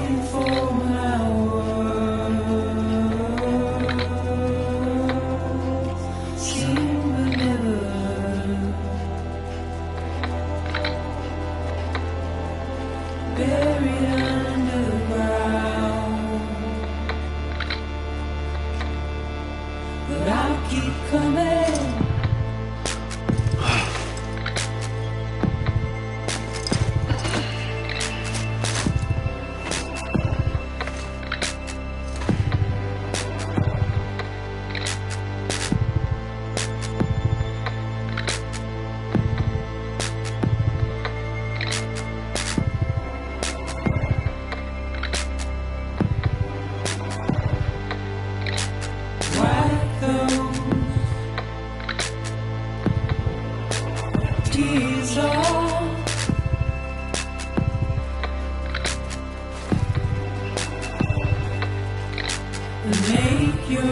you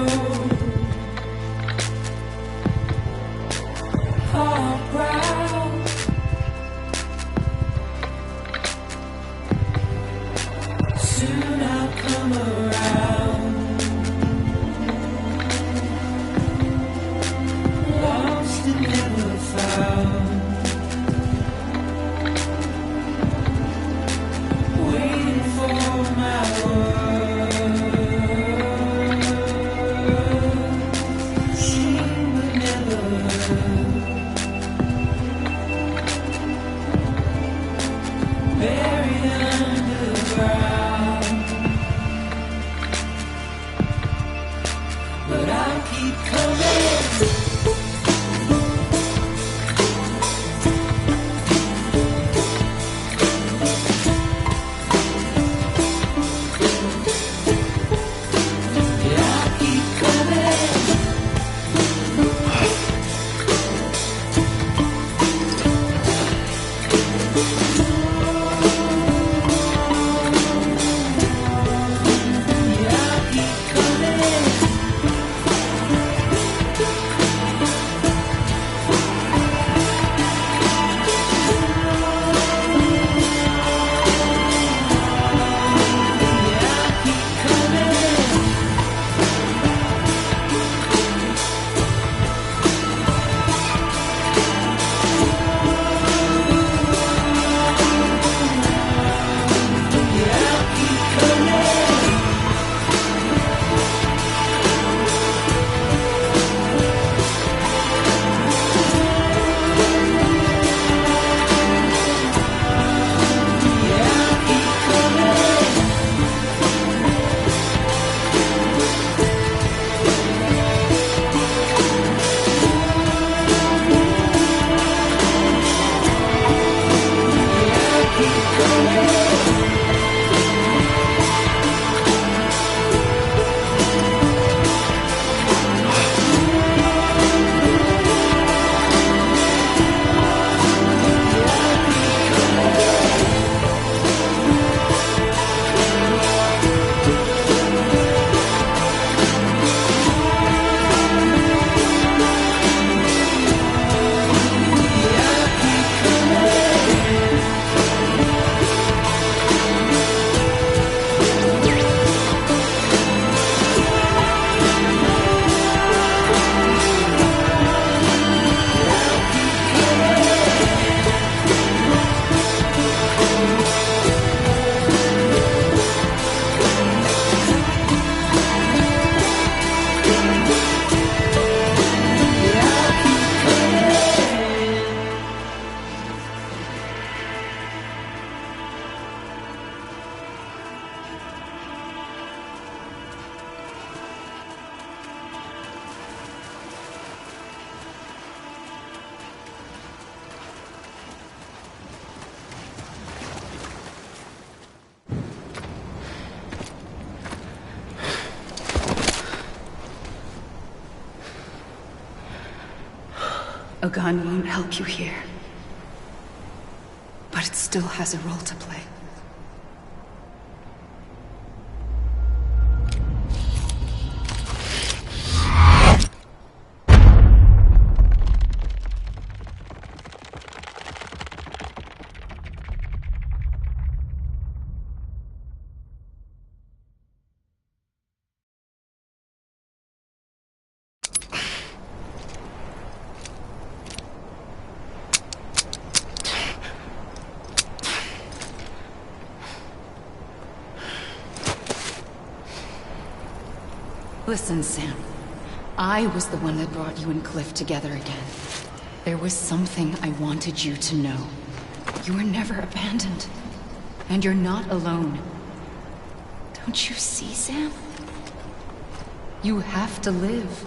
are proud. Soon I'll come around. Lost and never found. Waiting for my word. Seen but never heard. Buried underground. But I'll keep coming. A gun won't help you here. But it still has a role to play. Listen, Sam. I was the one that brought you and Cliff together again. There was something I wanted you to know. You were never abandoned. And you're not alone. Don't you see, Sam? You have to live.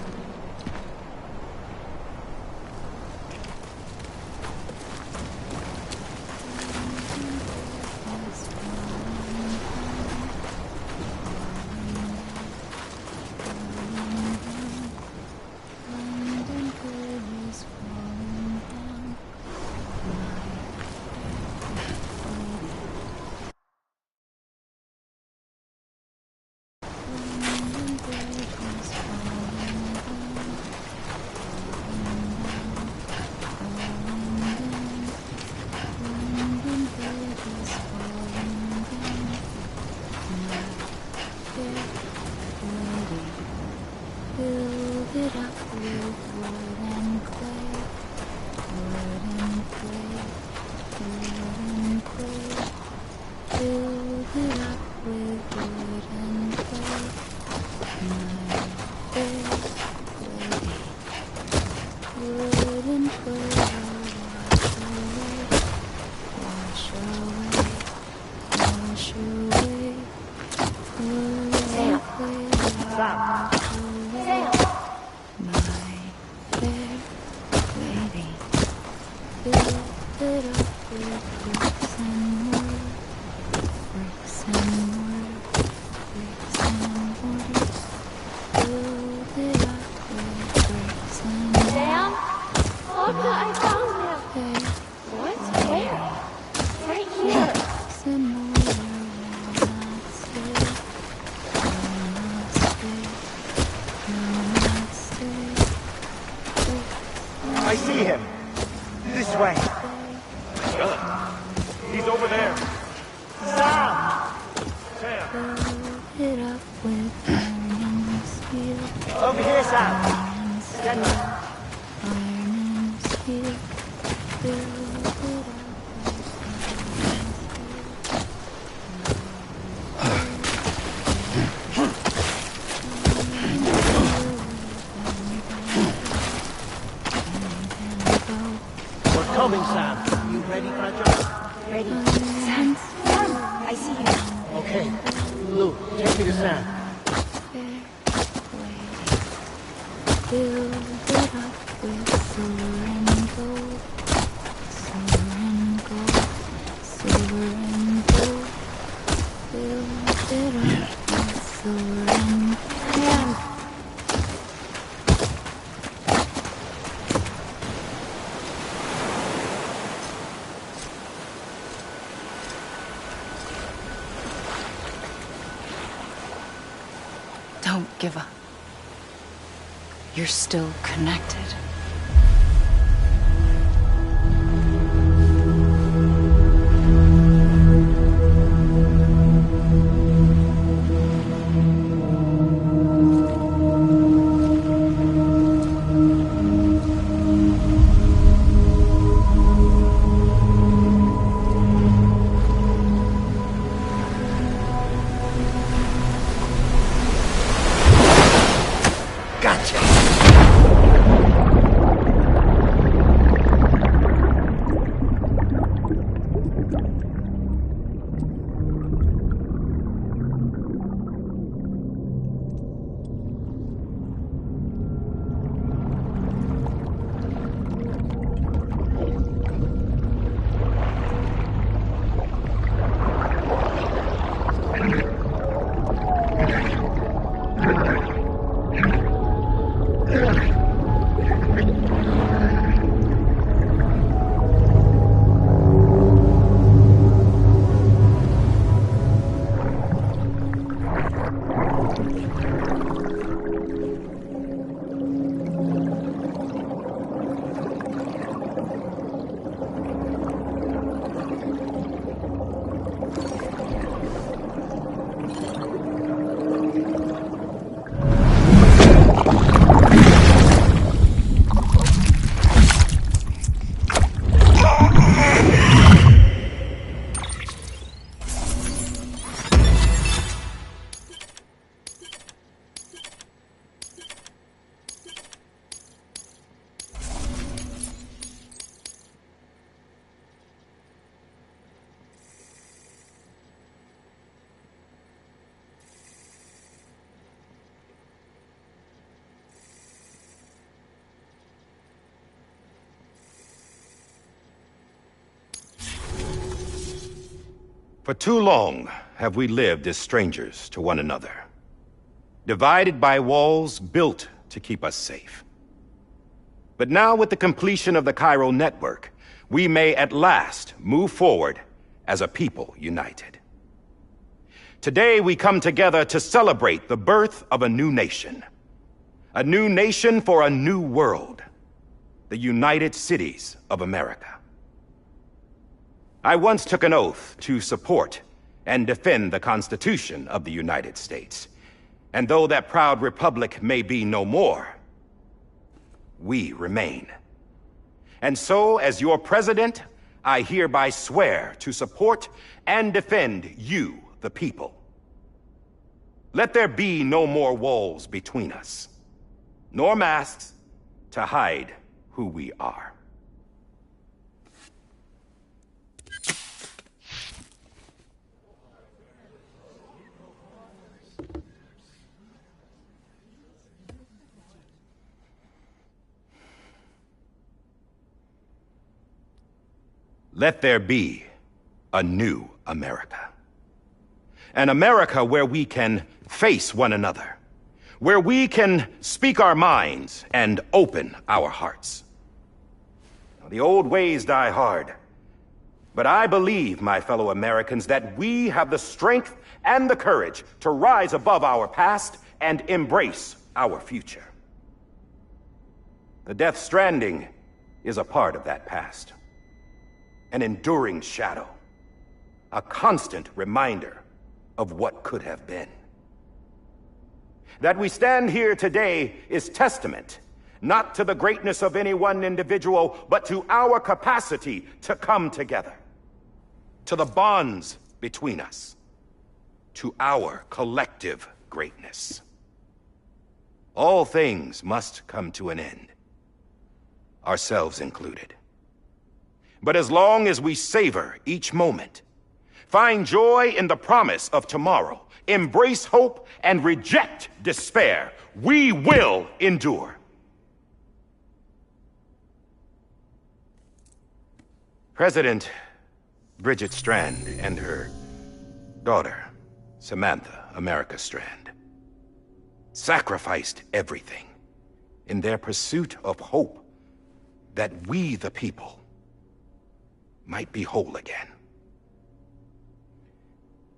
Build it up with wood and clay. Wood and clay. Wood and clay. Build it up with wood and clay. My fair lady. Wood and clay wash away. Wash away. Wood and clay wash away. My fair lady. Build it up with bricks and wood. Bricks and wood. Bricks and mortar. Build it up with bricks and mortar. Sam? Look, I found him. What? Where? Right here. Bricks and mortar will not stay. Will not stay. Will not stay. I see him. This way. He's over there. Sam! Sam! Build it up with iron and steel. Over here, Sam. Iron and steel. Iron and steel. Build it up. We're coming, Sam. You ready, Fragile? Ready. Sam. Sam, I see you. Okay. Lou, take me to Sam. Build it up with silver and gold. Silver and gold. Silver and gold. Build it up with silver and gold. Don't give up. You're still connected. For too long have we lived as strangers to one another, divided by walls built to keep us safe. But now, with the completion of the chiral network, we may at last move forward as a people united. Today we come together to celebrate the birth of a new nation for a new world, the United Cities of America. I once took an oath to support and defend the Constitution of the United States. And though that proud republic may be no more, we remain. And so, as your president, I hereby swear to support and defend you, the people. Let there be no more walls between us, nor masks to hide who we are. Let there be a new America. An America where we can face one another, where we can speak our minds and open our hearts. Now, the old ways die hard, but I believe, my fellow Americans, that we have the strength and the courage to rise above our past and embrace our future. The Death Stranding is a part of that past. An enduring shadow, a constant reminder of what could have been. That we stand here today is testament, not to the greatness of any one individual, but to our capacity to come together, to the bonds between us, to our collective greatness. All things must come to an end, ourselves included. But as long as we savor each moment, find joy in the promise of tomorrow, embrace hope, and reject despair, we will endure. President Bridget Strand and her daughter, Samantha America Strand, sacrificed everything in their pursuit of hope that we, the people, might be whole again.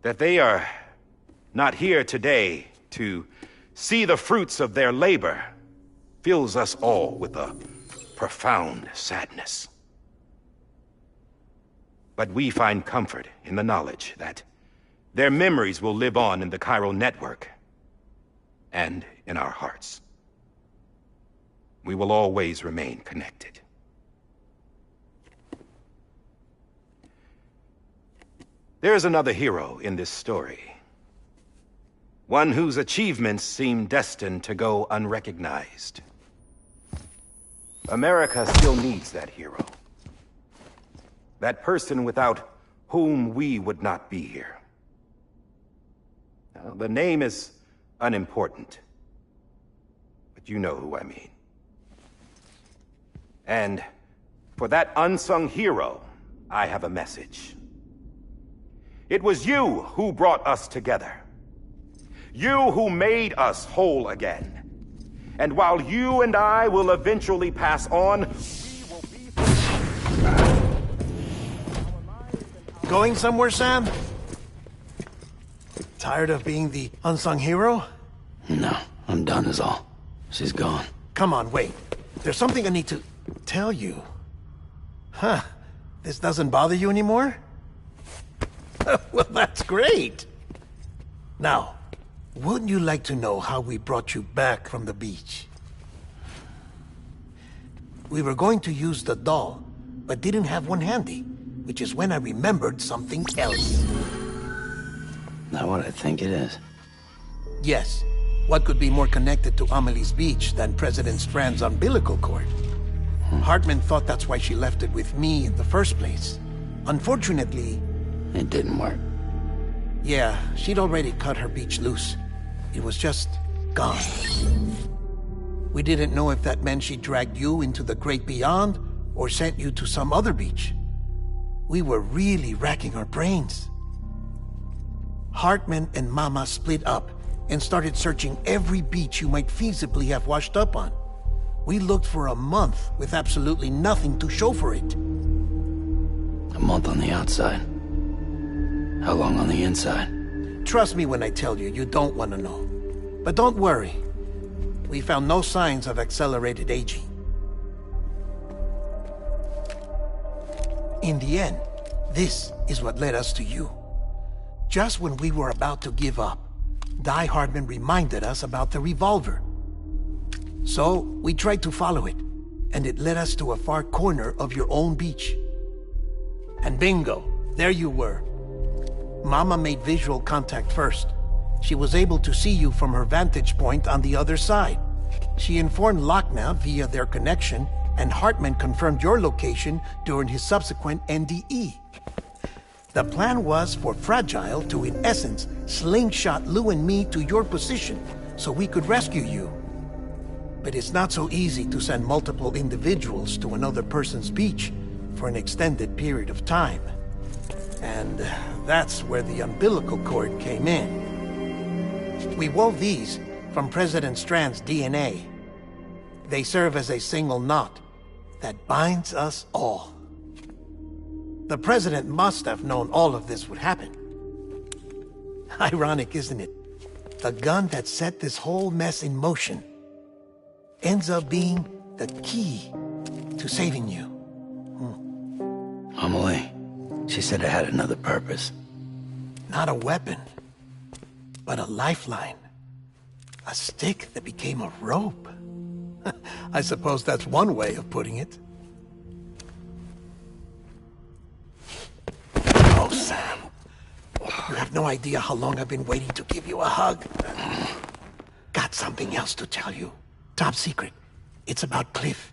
That they are not here today to see the fruits of their labor fills us all with a profound sadness. But we find comfort in the knowledge that their memories will live on in the chiral network and in our hearts. We will always remain connected. There is another hero in this story. One whose achievements seem destined to go unrecognized. America still needs that hero. That person without whom we would not be here. Now, the name is unimportant, but you know who I mean. And for that unsung hero, I have a message. It was you who brought us together. You who made us whole again. And while you and I will eventually pass on, we will be... Going somewhere, Sam? Tired of being the unsung hero? No, I'm done is all. She's gone. Come on, wait. There's something I need to tell you. Huh. This doesn't bother you anymore? Well, that's great. Now, wouldn't you like to know how we brought you back from the beach? We were going to use the doll, but didn't have one handy, which is when I remembered something else. Not what I think it is. Yes. What could be more connected to Amelie's beach than President Strand's umbilical cord? Hartman thought that's why she left it with me in the first place. Unfortunately... It didn't work. Yeah, she'd already cut her beach loose. It was just gone. We didn't know if that meant she dragged you into the great beyond or sent you to some other beach. We were really racking our brains. Hartman and Mama split up and started searching every beach you might feasibly have washed up on. We looked for a month with absolutely nothing to show for it. A month on the outside. How long on the inside? Trust me when I tell you, you don't want to know. But don't worry. We found no signs of accelerated aging. In the end, this is what led us to you. Just when we were about to give up, Die Hardman reminded us about the revolver. So, we tried to follow it, and it led us to a far corner of your own beach. And bingo, there you were. Mama made visual contact first. She was able to see you from her vantage point on the other side. She informed Lochner via their connection, and Hartman confirmed your location during his subsequent NDE. The plan was for Fragile to, in essence, slingshot Lou and me to your position so we could rescue you. But it's not so easy to send multiple individuals to another person's beach for an extended period of time. And that's where the umbilical cord came in. We wove these from President Strand's DNA. They serve as a single knot that binds us all. The President must have known all of this would happen. Ironic, isn't it? The gun that set this whole mess in motion ends up being the key to saving you. Amelie, she said it had another purpose. Not a weapon, but a lifeline. A stick that became a rope. I suppose that's one way of putting it. Oh, Sam. You have no idea how long I've been waiting to give you a hug. Got something else to tell you. Top secret. It's about Cliff.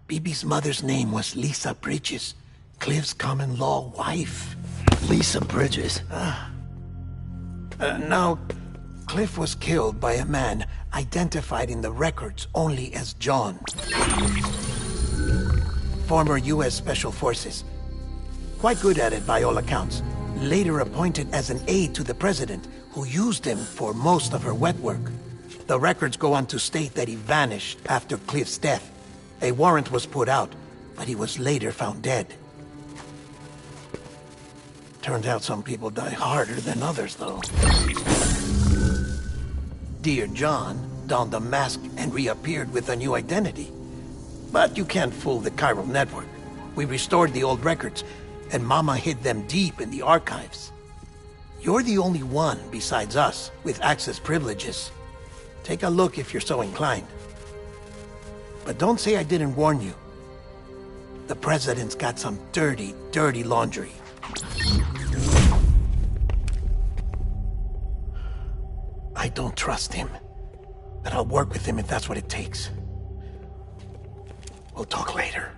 Bibi's mother's name was Lisa Bridges, Cliff's common-law wife. Lisa Bridges? Now, Cliff was killed by a man identified in the records only as John. Former U.S. Special Forces. Quite good at it by all accounts. Later appointed as an aide to the president, who used him for most of her wet work. The records go on to state that he vanished after Cliff's death. A warrant was put out, but he was later found dead. Turned out some people die harder than others, though. Dear John donned a mask and reappeared with a new identity. But you can't fool the chiral network. We restored the old records, and Mama hid them deep in the archives. You're the only one besides us with access privileges. Take a look if you're so inclined. But don't say I didn't warn you. The President's got some dirty, dirty laundry. I don't trust him, but I'll work with him if that's what it takes. We'll talk later.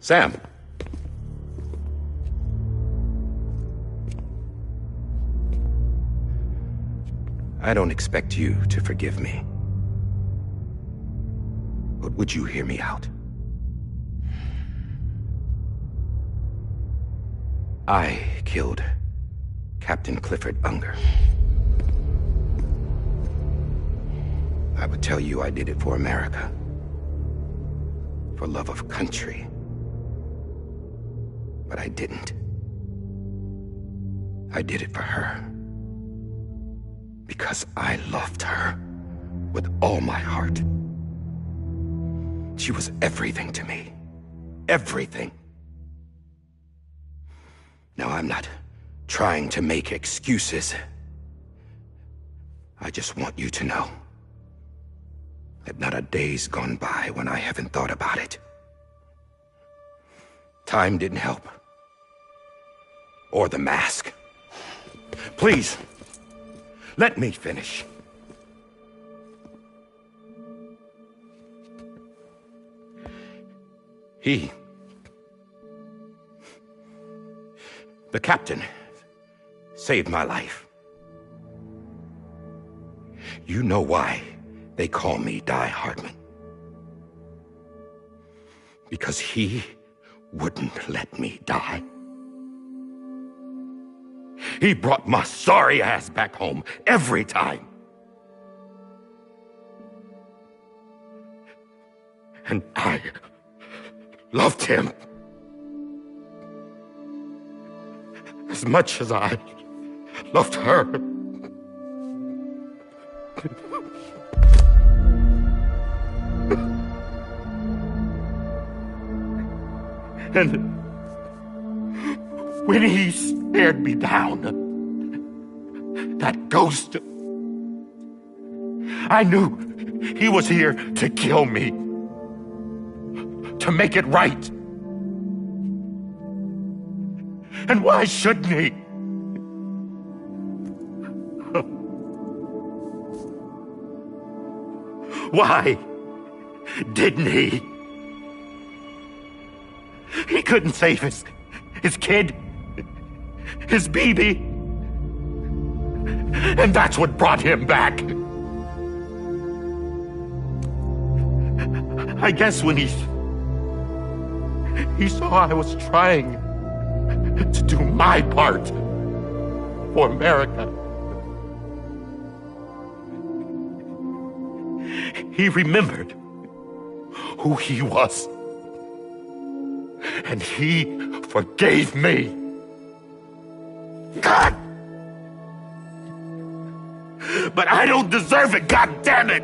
Sam. I don't expect you to forgive me. But would you hear me out? I killed Captain Clifford Unger. I would tell you I did it for America. For love of country. But I didn't. I did it for her. Because I loved her with all my heart. She was everything to me. Everything. Now, I'm not trying to make excuses. I just want you to know that not a day's gone by when I haven't thought about it. Time didn't help. Or the mask. Please, let me finish. The captain, saved my life. You know why they call me Die Hardman. Because he wouldn't let me die. He brought my sorry ass back home every time. And I loved him as much as I loved her. And when he stared me down, that ghost, I knew he was here to kill me, to make it right. And why shouldn't he? Why didn't he? He couldn't save his kid, his baby. And that's what brought him back. I guess when he saw I was trying to do my part for America, he remembered who he was. And he forgave me. God! But I don't deserve it, God damn it!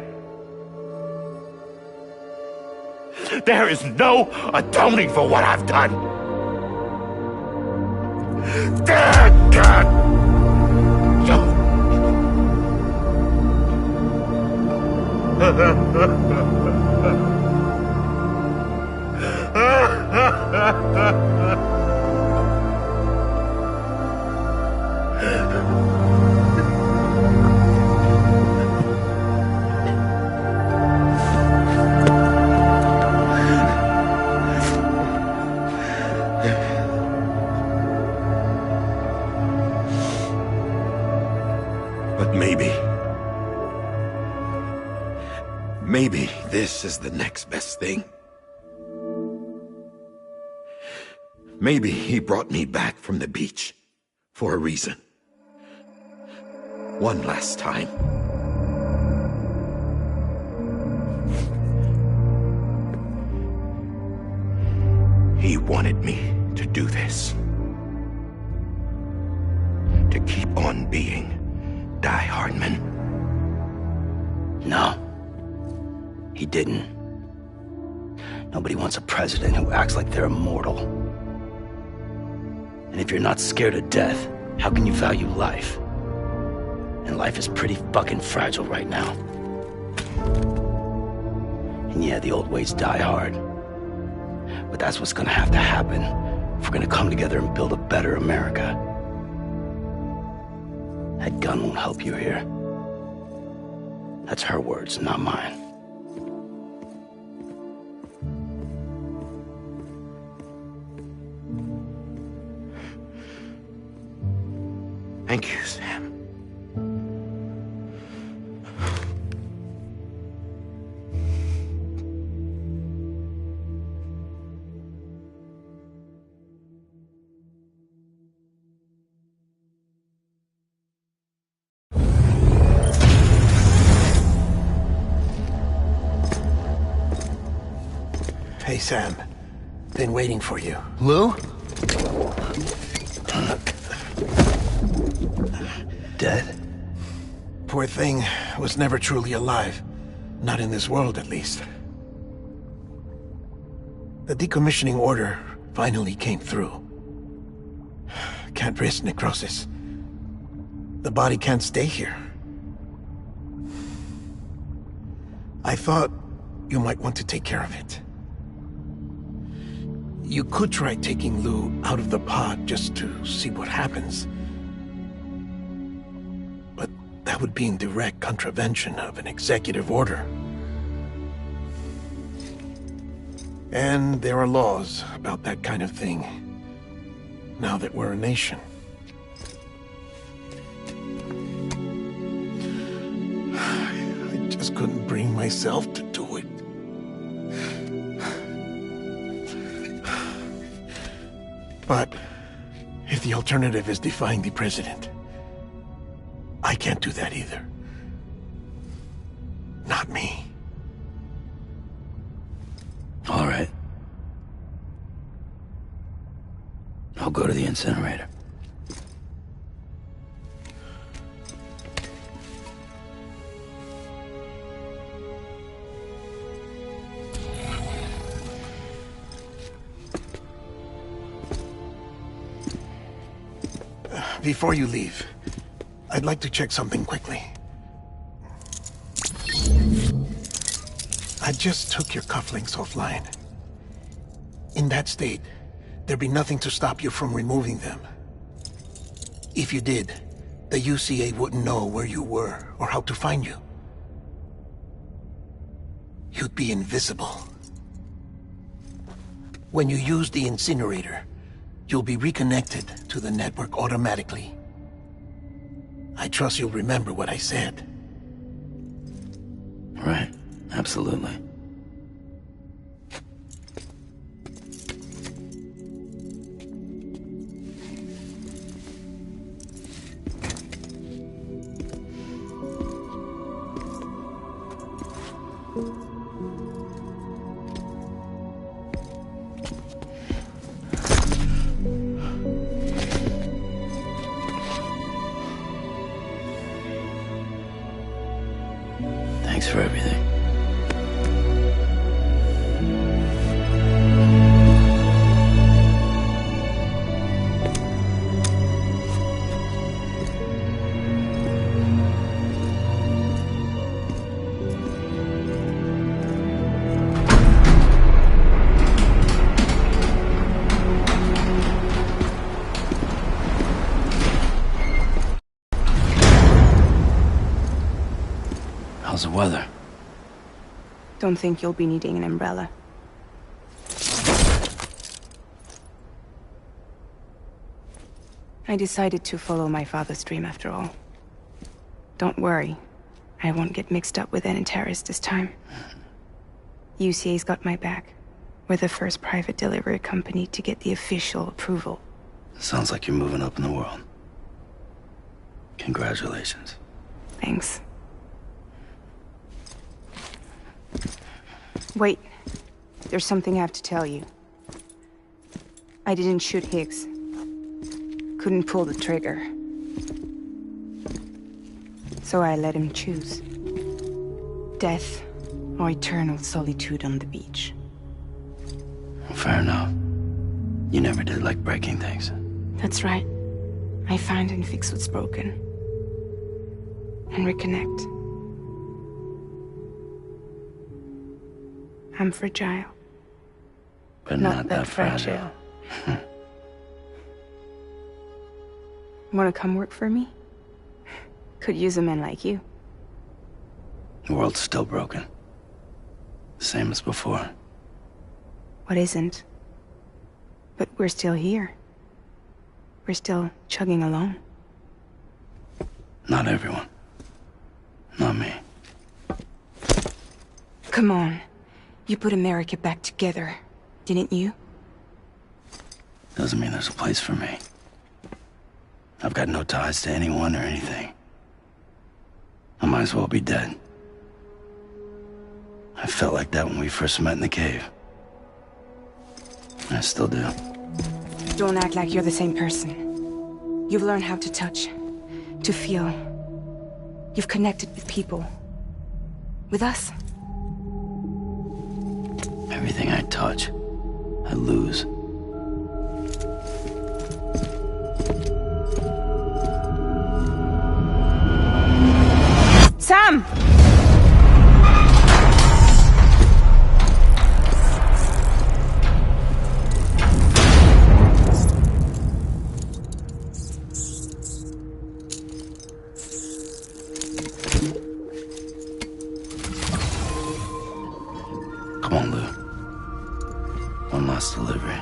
There is no atoning for what I've done. God! But maybe this is the next best thing. Maybe he brought me back from the beach for a reason. One last time. He wanted me to do this. To keep on being Die Hardman. No. He didn't. Nobody wants a president who acts like they're immortal. And if you're not scared of death, how can you value life? And life is pretty fucking fragile right now. And yeah, the old ways die hard. But that's what's gonna have to happen if we're gonna come together and build a better America. That gun won't help you here. That's her words, not mine. Thank you, Sam. Hey, Sam. Been waiting for you. Lou? Dead? Poor thing was never truly alive. Not in this world, at least. The decommissioning order finally came through. Can't risk necrosis. The body can't stay here. I thought you might want to take care of it. You could try taking Lou out of the pod just to see what happens. But that would be in direct contravention of an executive order. And there are laws about that kind of thing, now that we're a nation. I just couldn't bring myself to do it. But if the alternative is defying the president, I can't do that either. Not me. All right. I'll go to the incinerator. Before you leave, I'd like to check something quickly. I just took your cufflinks offline. In that state, there'd be nothing to stop you from removing them. If you did, the UCA wouldn't know where you were or how to find you. You'd be invisible. When you use the incinerator, you'll be reconnected to the network automatically. I trust you'll remember what I said. Right. Absolutely. Thanks for everything. How's the weather? Don't think you'll be needing an umbrella. I decided to follow my father's dream after all. Don't worry. I won't get mixed up with any terrorists this time. UCA's got my back. We're the first private delivery company to get the official approval. Sounds like you're moving up in the world. Congratulations. Thanks. Wait. There's something I have to tell you. I didn't shoot Higgs. Couldn't pull the trigger. So I let him choose. Death or eternal solitude on the beach. Fair enough. You never did like breaking things. That's right. I find and fix what's broken. And reconnect. I'm fragile. But not that fragile. Wanna come work for me? Could use a man like you. The world's still broken. Same as before. What isn't? But we're still here. We're still chugging along. Not everyone. Not me. Come on. You put America back together, didn't you? Doesn't mean there's a place for me. I've got no ties to anyone or anything. I might as well be dead. I felt like that when we first met in the cave. I still do. Don't act like you're the same person. You've learned how to touch, to feel. You've connected with people. With us. Everything I touch, I lose. Sam! Come on, Lou. One last delivery.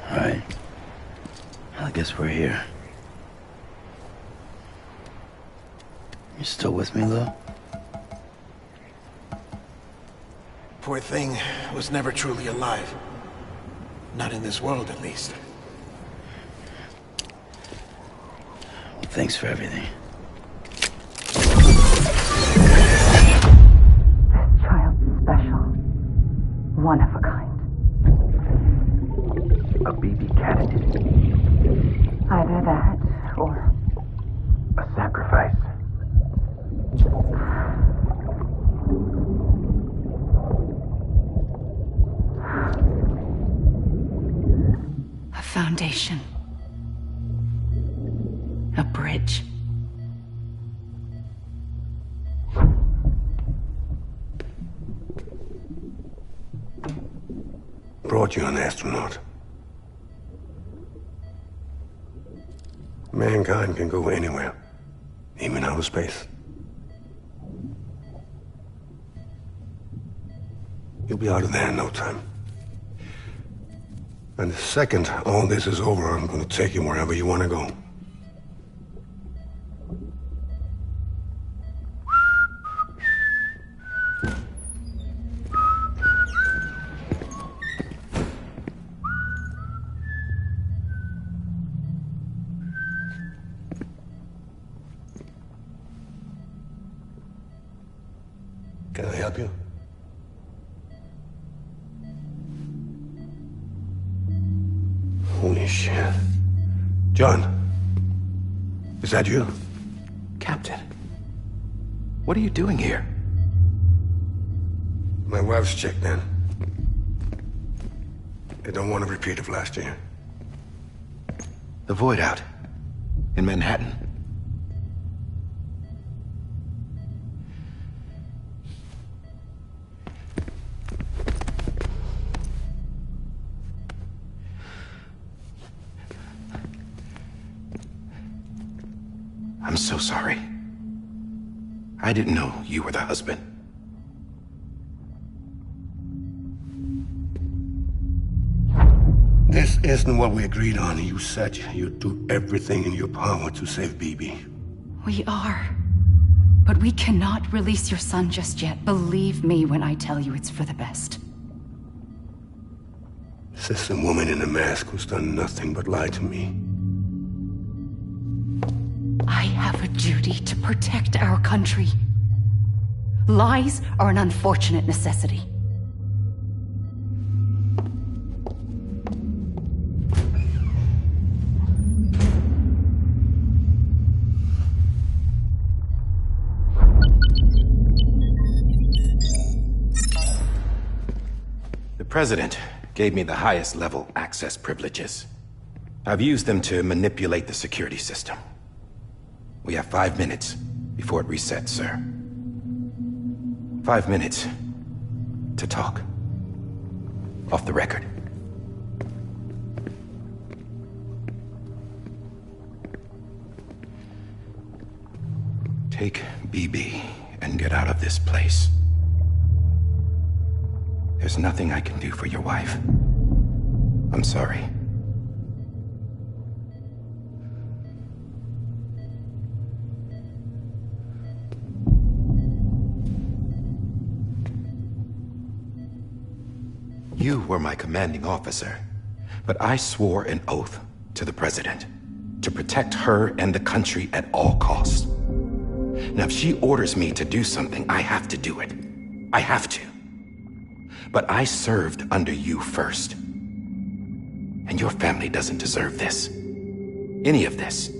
Right. I guess we're here. You still with me, Lou? Poor thing was never truly alive. Not in this world, at least. Well, thanks for everything. Child special. One of a kind. A BB candidate. Either that, or A sacrifice. a foundation. A bridge. Brought you an astronaut. Mankind can go anywhere, even outer space. You'll be out of there in no time. And the second all this is over, I'm gonna take you wherever you want to go. Can I help you? Holy shit. John, is that you? Captain, what are you doing here? My wife's checked in. They don't want a repeat of last year. The Void Out in Manhattan. I'm so sorry. I didn't know you were the husband. This isn't what we agreed on. You said you'd do everything in your power to save BB. We are. But we cannot release your son just yet. Believe me when I tell you it's for the best. This is a woman in a mask who's done nothing but lie to me. I have a duty to protect our country. Lies are an unfortunate necessity. The President gave me the highest level access privileges. I've used them to manipulate the security system. We have 5 minutes before it resets, sir. 5 minutes to talk. Off the record. Take BB and get out of this place. There's nothing I can do for your wife. I'm sorry. You were my commanding officer, but I swore an oath to the President to protect her and the country at all costs. Now, if she orders me to do something, I have to do it. I have to. But I served under you first. And your family doesn't deserve this. Any of this.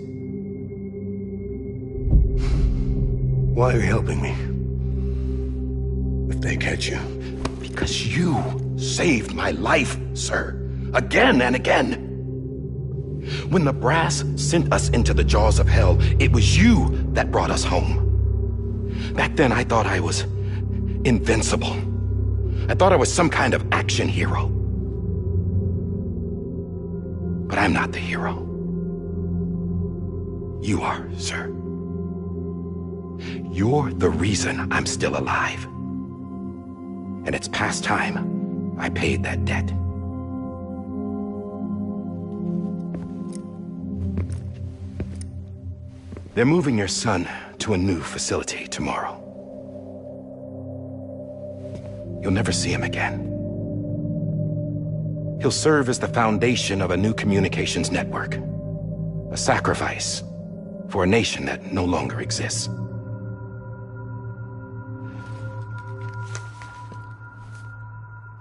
Why are you helping me? If they catch you. Because you saved my life, sir. again and again. When the brass sent us into the jaws of hell, it was you that brought us home. Back then, I thought I was invincible. I thought I was some kind of action hero. But I'm not the hero. You are, sir. You're the reason I'm still alive. And it's past time I paid that debt. They're moving your son to a new facility tomorrow. You'll never see him again. He'll serve as the foundation of a new communications network. A sacrifice for a nation that no longer exists.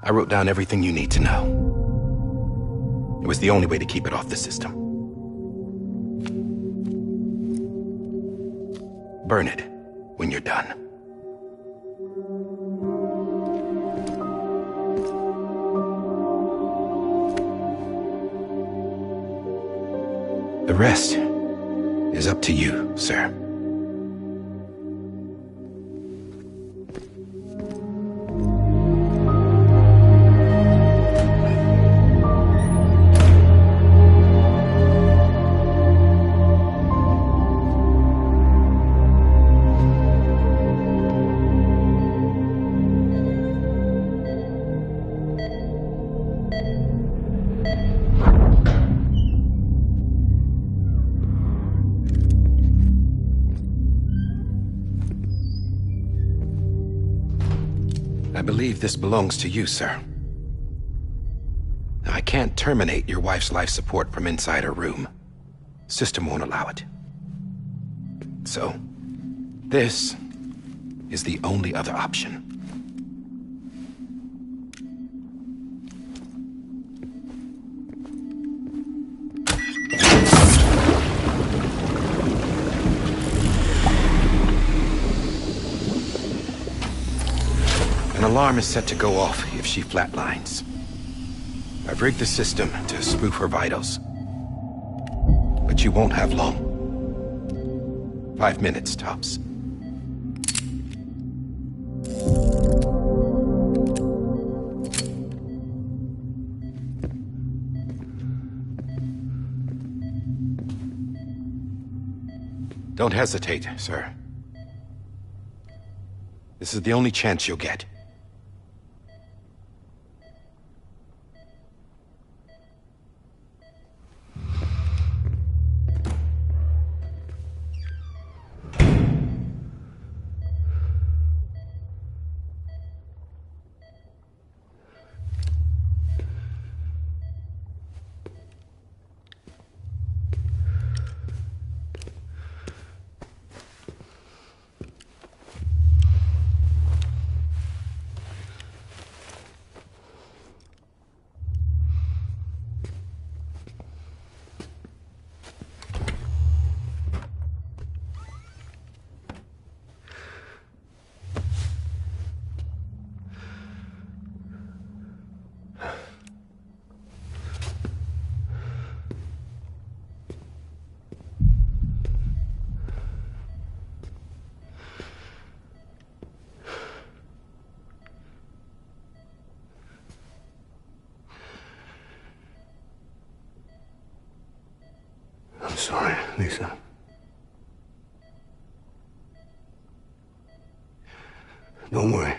I wrote down everything you need to know. It was the only way to keep it off the system. Burn it when you're done. The rest is up to you, sir. I believe this belongs to you, sir. Now, I can't terminate your wife's life support from inside her room. System won't allow it. So, this is the only other option. An alarm is set to go off if she flatlines. I've rigged the system to spoof her vitals. But you won't have long. 5 minutes, tops. Don't hesitate, sir. This is the only chance you'll get. I'm sorry, Lisa. Don't worry.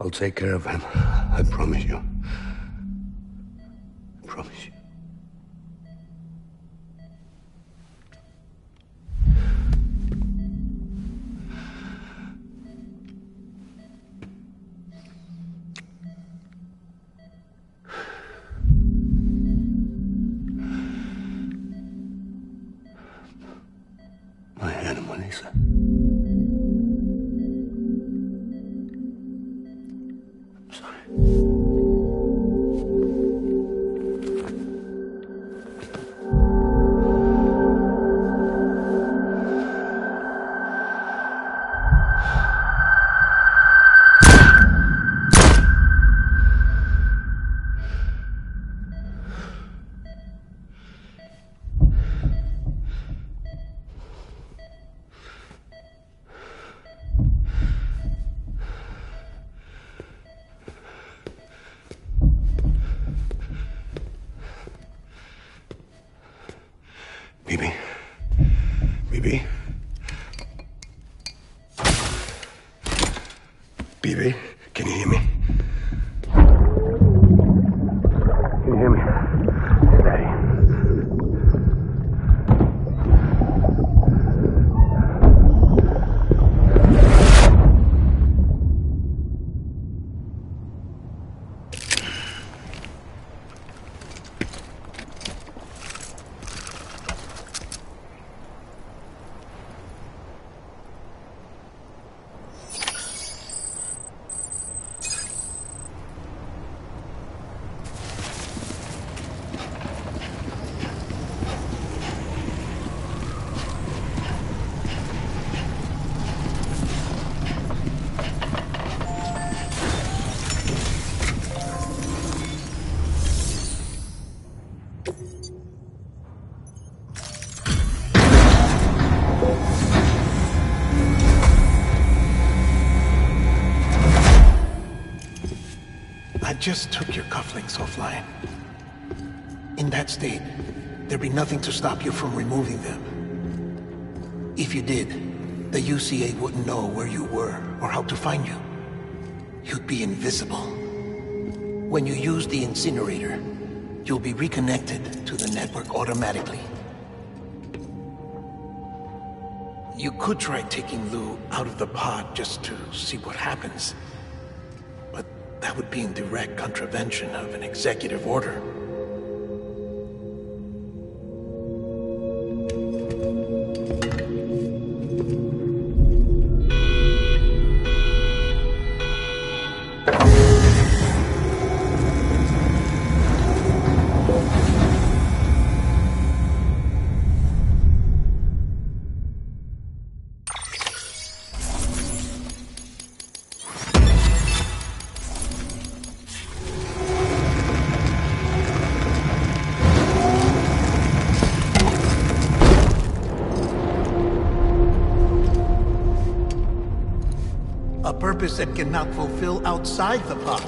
I'll take care of him. I promise you. I promise you. My animal, Lisa. I'm sorry. Can you hear me? Can you hear me? Steady. I just took your cufflinks offline. In that state, there'd be nothing to stop you from removing them. If you did, the UCA wouldn't know where you were or how to find you. You'd be invisible. When you use the incinerator, you'll be reconnected to the network automatically. You could try taking Lou out of the pod just to see what happens. But that would be in direct contravention of an executive order. That cannot fulfill outside the pod.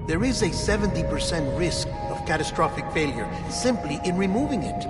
There is a 70% risk of catastrophic failure simply in removing it.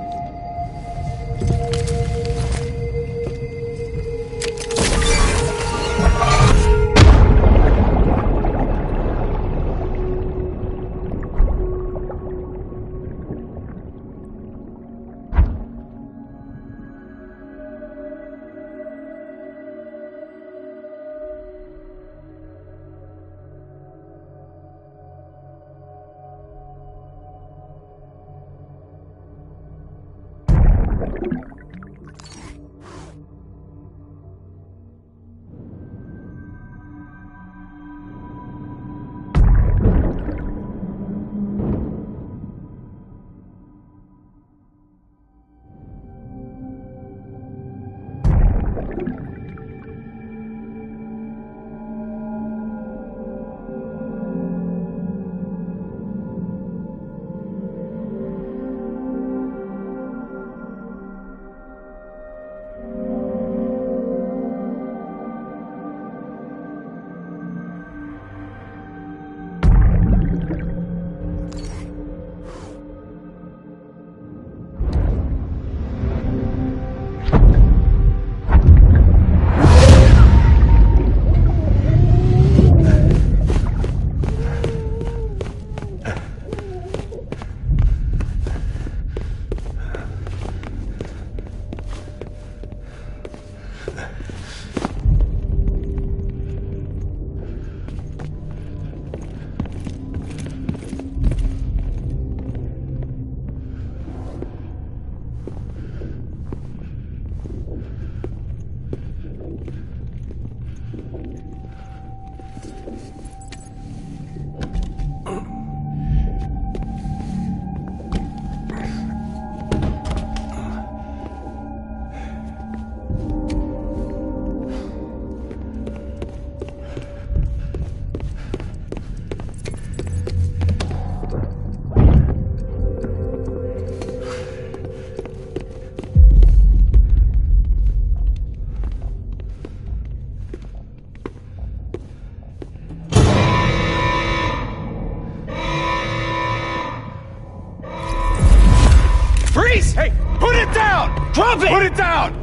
Hey, put it down! Drop it! Put it down!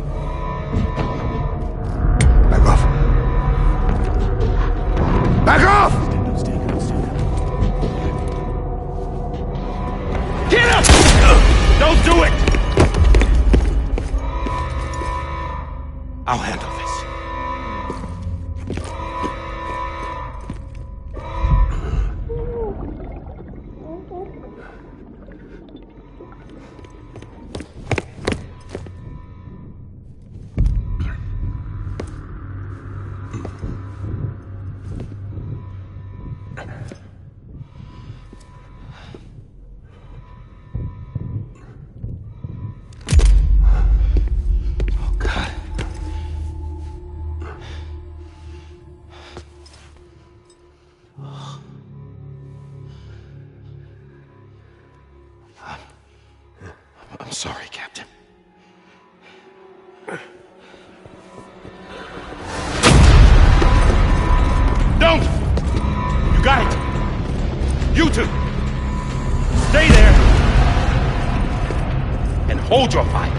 Back off. Back off! Get up! Don't do it! I'll handle this. I'm sorry, Captain. Don't! You got it! You two! Stay there! And hold your fire!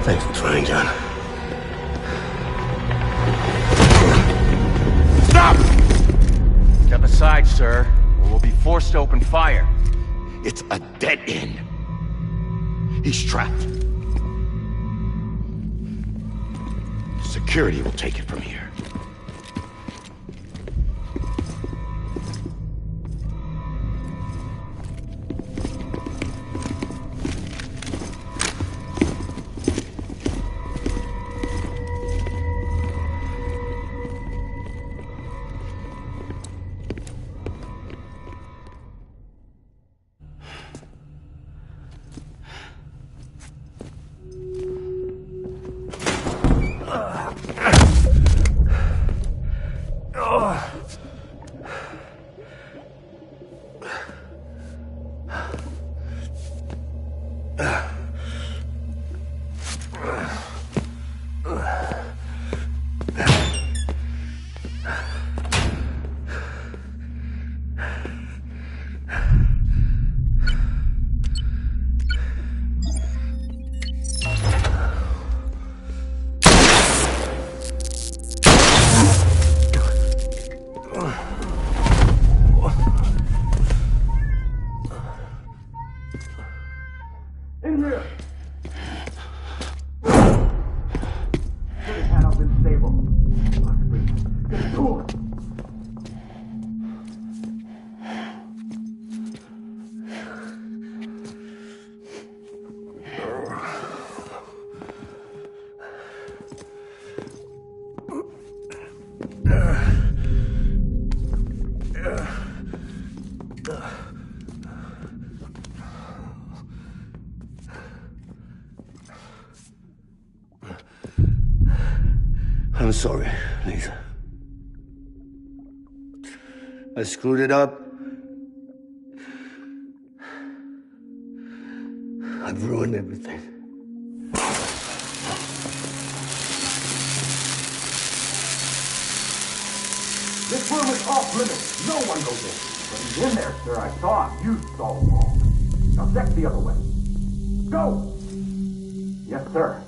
Thanks for trying, John. Stop! Step aside, sir, or we'll be forced to open fire. It's a dead end. He's trapped. Security will take it from here. In here! Should have had up in stable. Get to it! I'm sorry, Lisa. I screwed it up. I've ruined everything. This room is off limits. No one goes in. But he's in there, sir. I saw him. You saw him all. Now check the other way. Go! Yes, sir.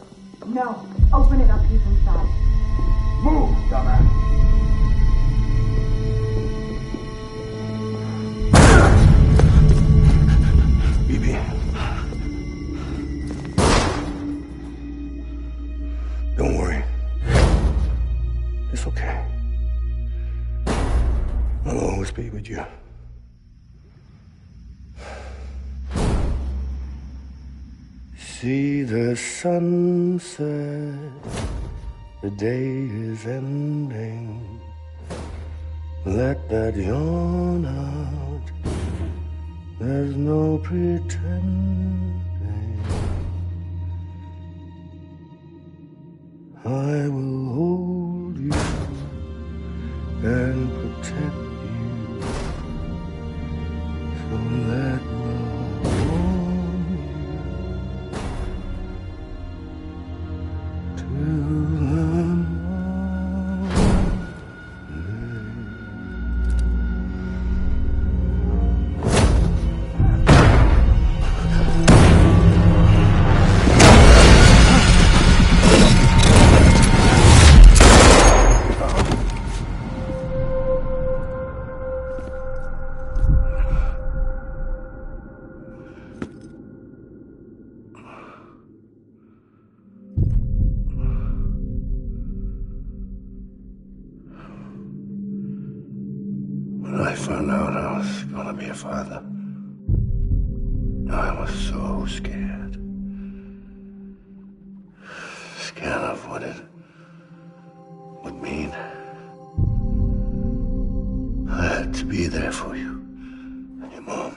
No. Open it up. He's inside. Move, dumbass! Bibi. Don't worry. It's okay. I'll always be with you. See the sunset. The day is ending. Let that yawn out. There's no pretending. I will hold you and protect you. So let love warm you to the night. found out I was gonna be a father, I was so scared. Scared of what it would mean. I had to be there for you and your mom,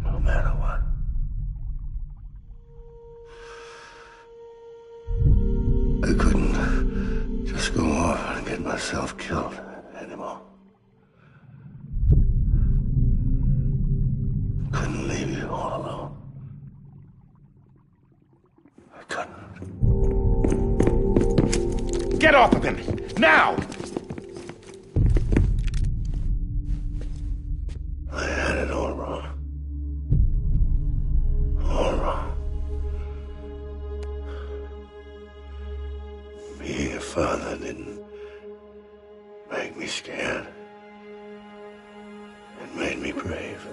no matter what. I couldn't just go off and get myself killed anymore. Couldn't leave you all alone. I couldn't. Get off of him! Now! I had it all wrong. All wrong. Being a father didn't make me scared. It made me brave.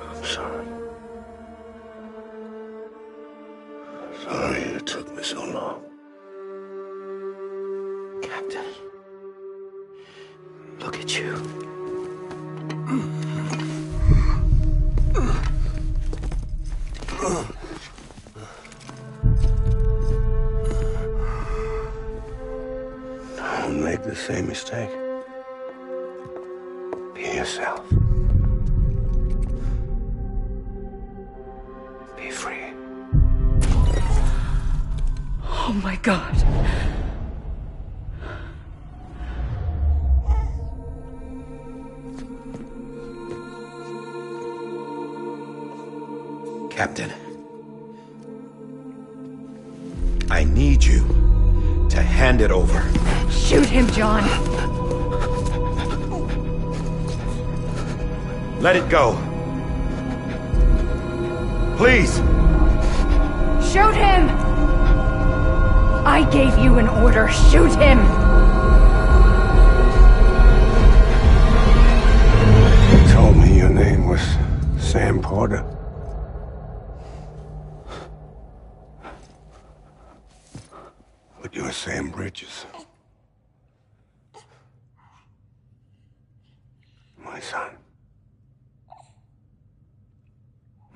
I'm sorry. Sorry it took me so long. Captain, look at you. Don't make the same mistake. Be yourself. Be free. Oh my God. Captain, I need you to hand it over. Shoot him, John. Let it go. Please. Shoot him! I gave you an order. Shoot him! You told me your name was Sam Porter. But you're Sam Bridges. My son.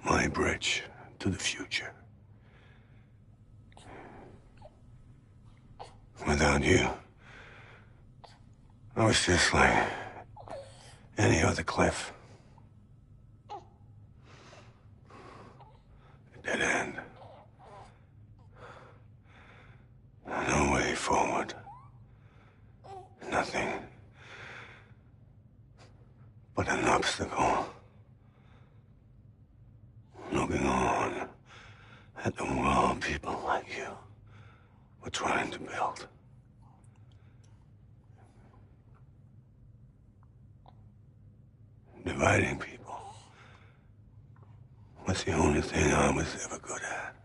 My bridge to the future. Without you, I was just like any other Cliff. A dead end. No way forward. Nothing but an obstacle. Looking on at the world people like you were trying to build. Dividing people was the only thing I was ever good at.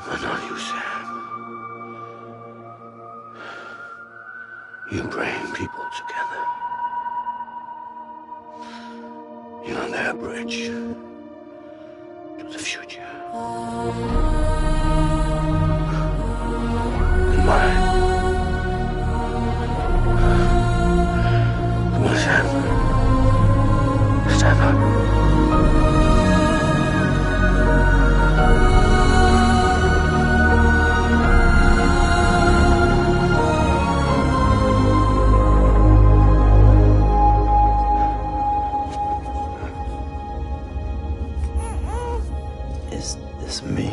But not you, Sam. You bring people together. You're their bridge to the future. And mine. Come on, Sam. Stand up. Is this me?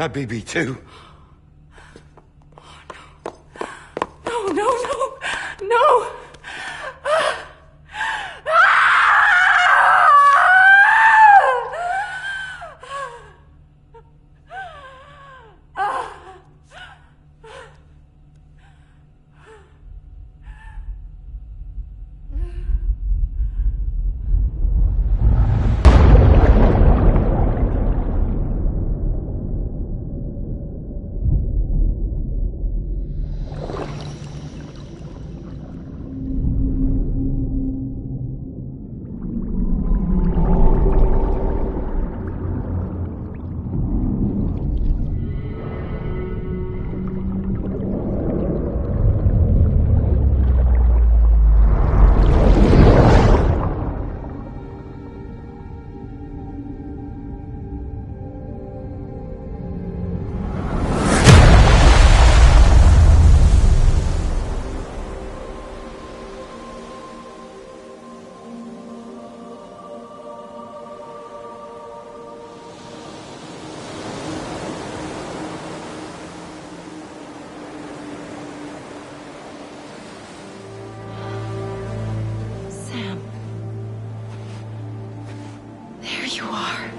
My baby, too. No, no, no, no! There you are.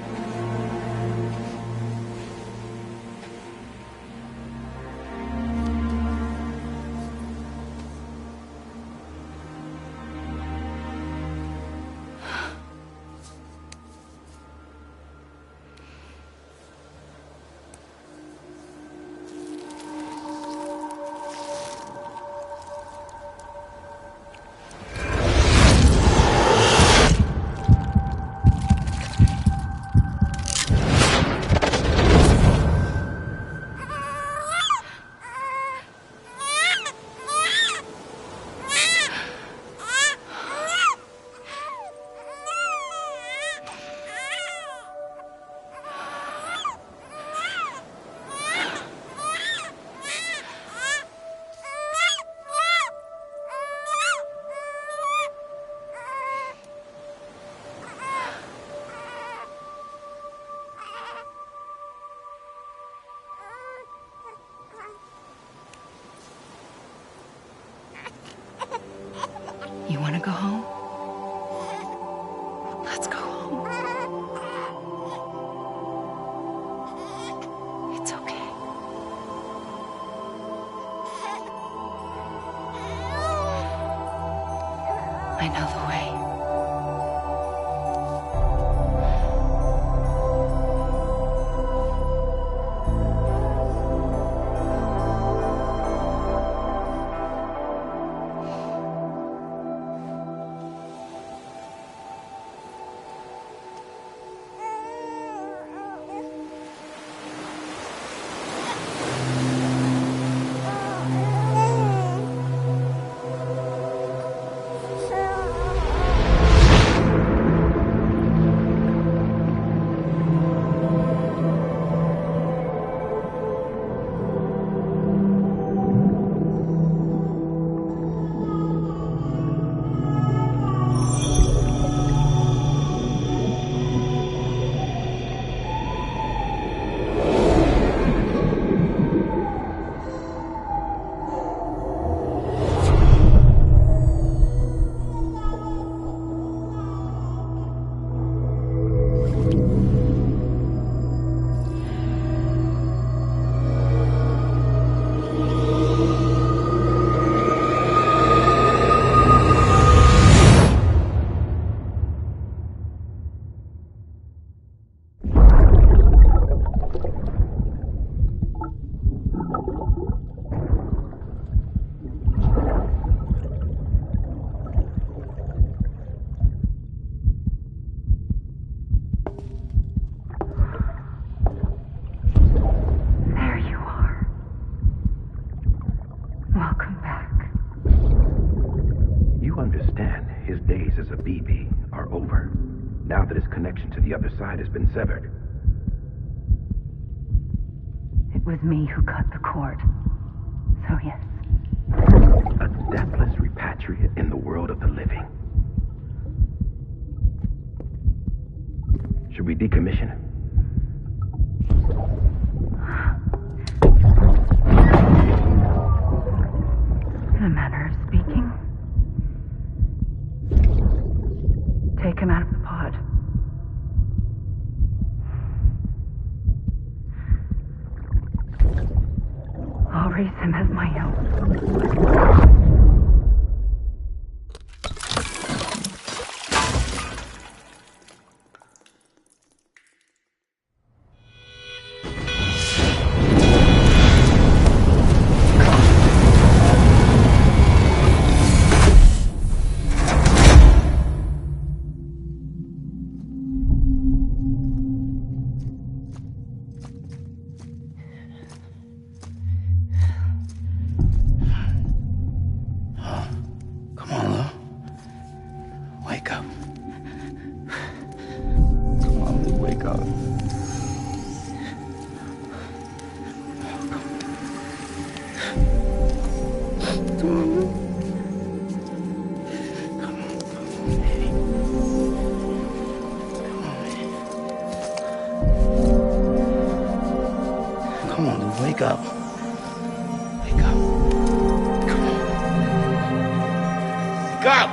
You want to go home? Let's go home. It's okay. I know the way. Now that his connection to the other side has been severed. It was me who cut the cord. So yes. A deathless repatriate in the world of the living. Should we decommission him? I'll raise him as my own. Come on, dude, wake up. Wake up. Come on. Wake up!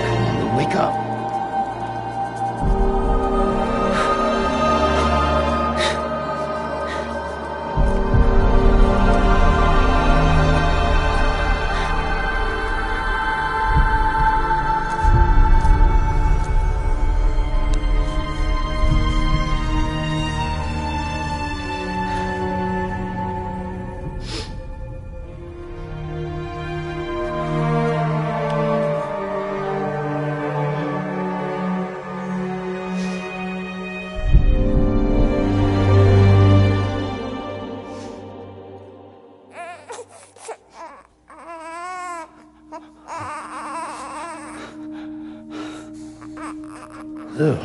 Come on, dude, wake up. Ew.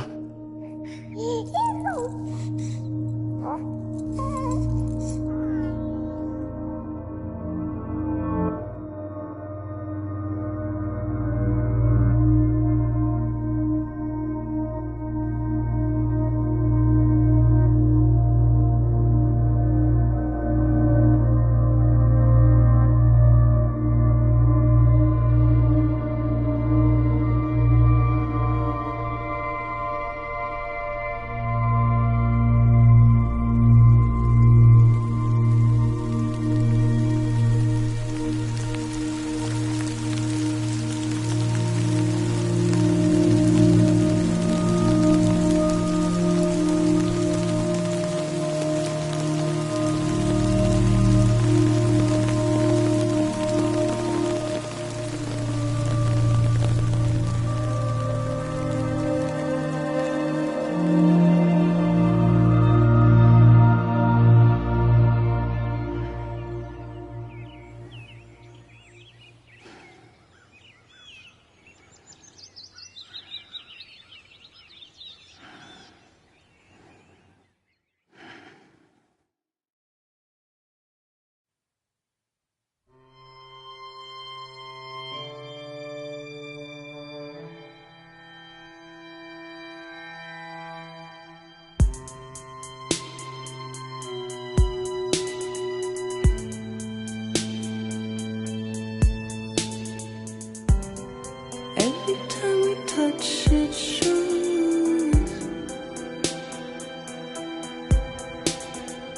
Every time we touch it shows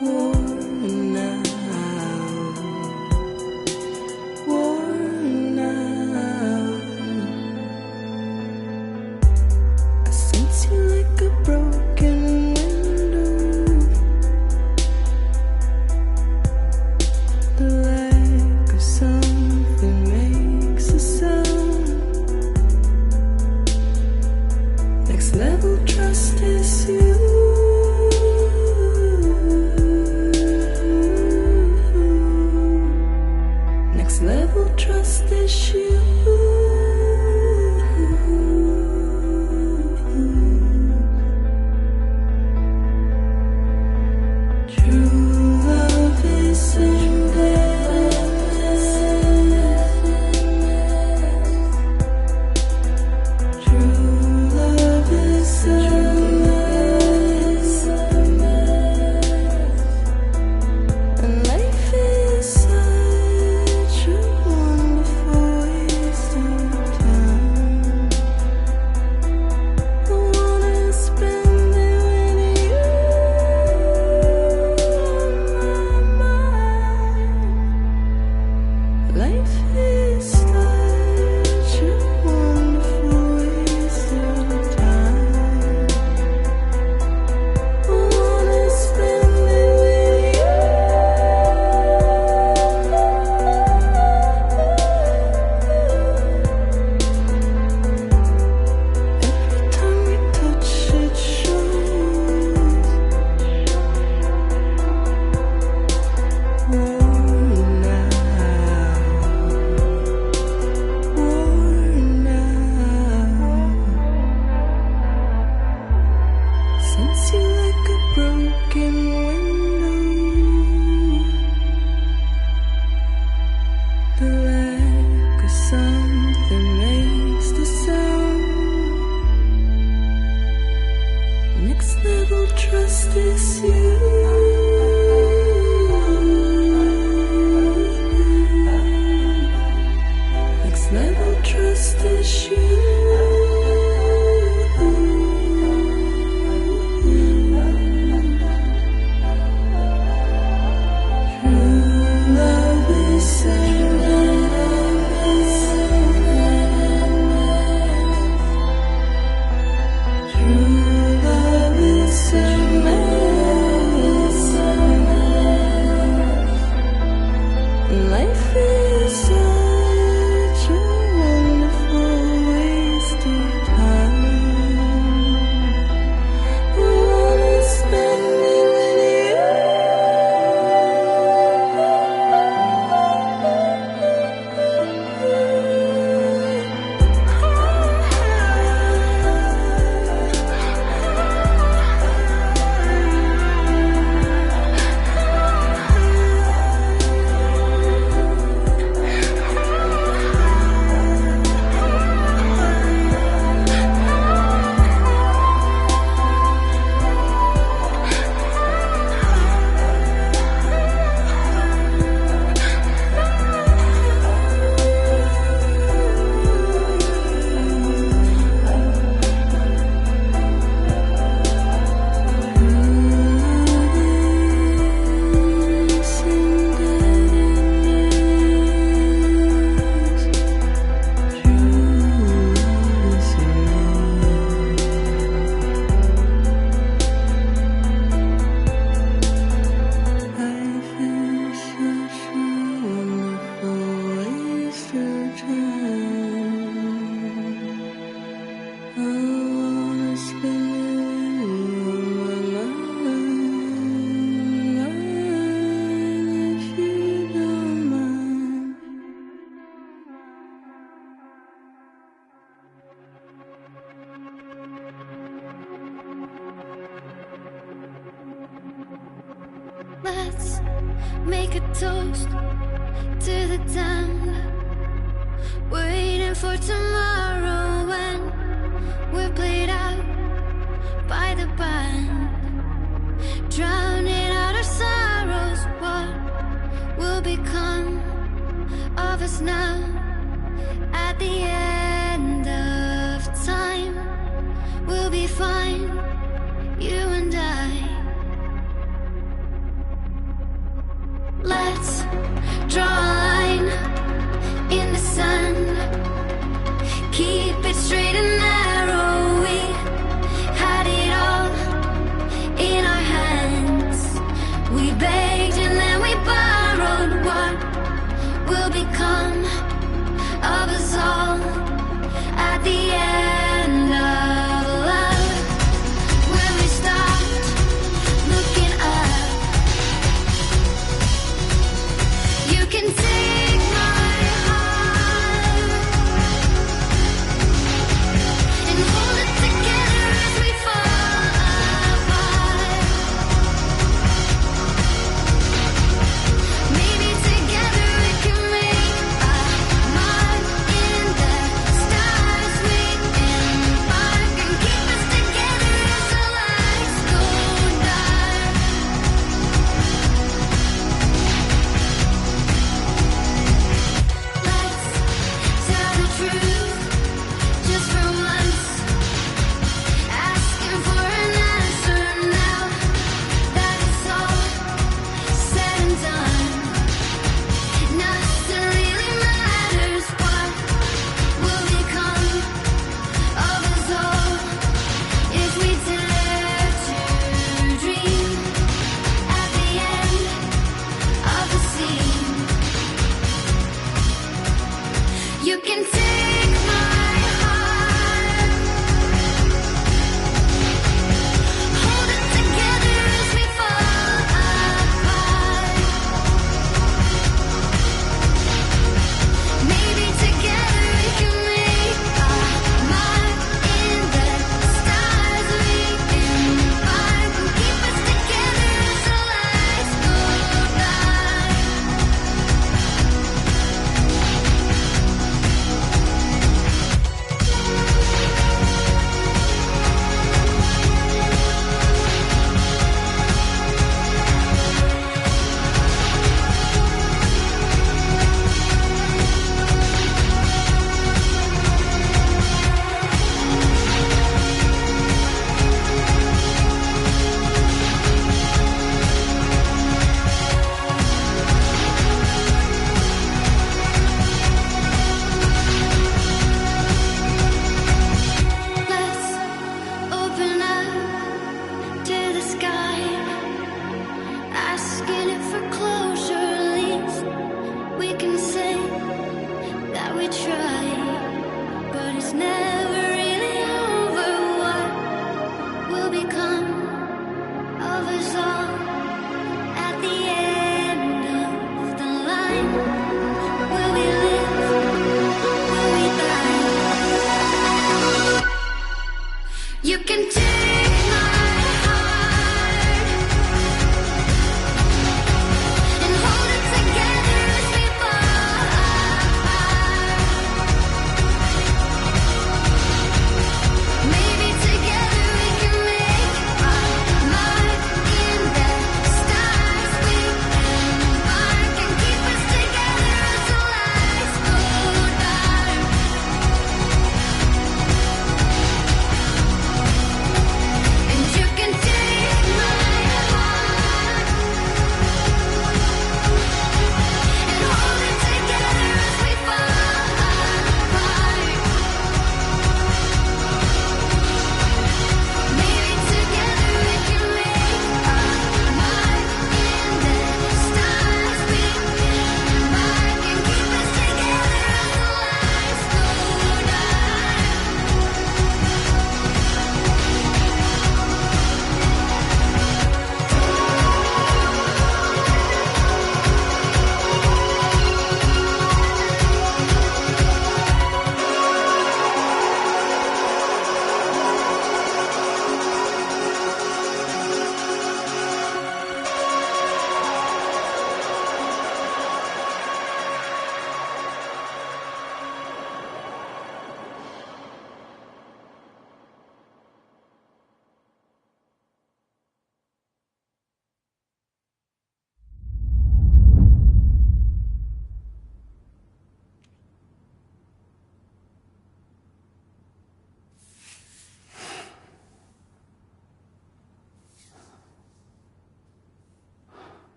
worn out, worn out. I sense you like a broken window, the lack of something makes a sound. Let's make a toast to the damned, waiting for tomorrow when we're played out by the band, drowning out our sorrows. What will become of us now at the end of time? We'll be fine, you and I. Let's draw a line in the sand, keep it straight and narrow. We had it all in our hands. We begged and then we borrowed. What will become of us all at the end of love? When we stopped looking up, you can take my heart and hold it together as we fall apart. Maybe together we can make a mark in the stars. We embark and keep us together as the lights go dark. Let's tell the truth just for once, asking for an answer now that it's all said and done. Nothing really matters. What will become of us all if we dare to dream at the end of the scene? You can take my heart, hold it together as we fall apart. Maybe together we can make a mark in the stars. We embark and keep us together as the lights go dark. Let's open up to the sky, asking it for closure. At least we can say that we tried, but it's never really over. What will become of us all at the end of the line? Will we live? Will we die? You can take my heart and hold it together as we fall apart.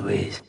Louise.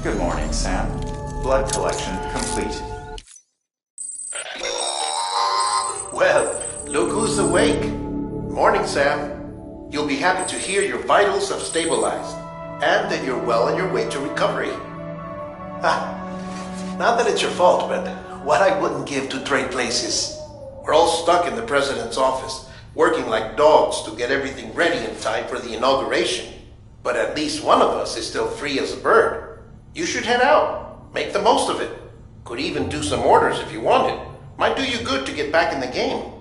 Good morning, Sam. Blood collection complete. Well, look who's awake. Morning, Sam. You'll be happy to hear your vitals have stabilized, and that you're well on your way to recovery. Not that it's your fault, but what I wouldn't give to trade places. We're all stuck in the president's office, working like dogs to get everything ready in time for the inauguration. But at least one of us is still free as a bird. You should head out. Make the most of it. Could even do some orders if you wanted. Might do you good to get back in the game.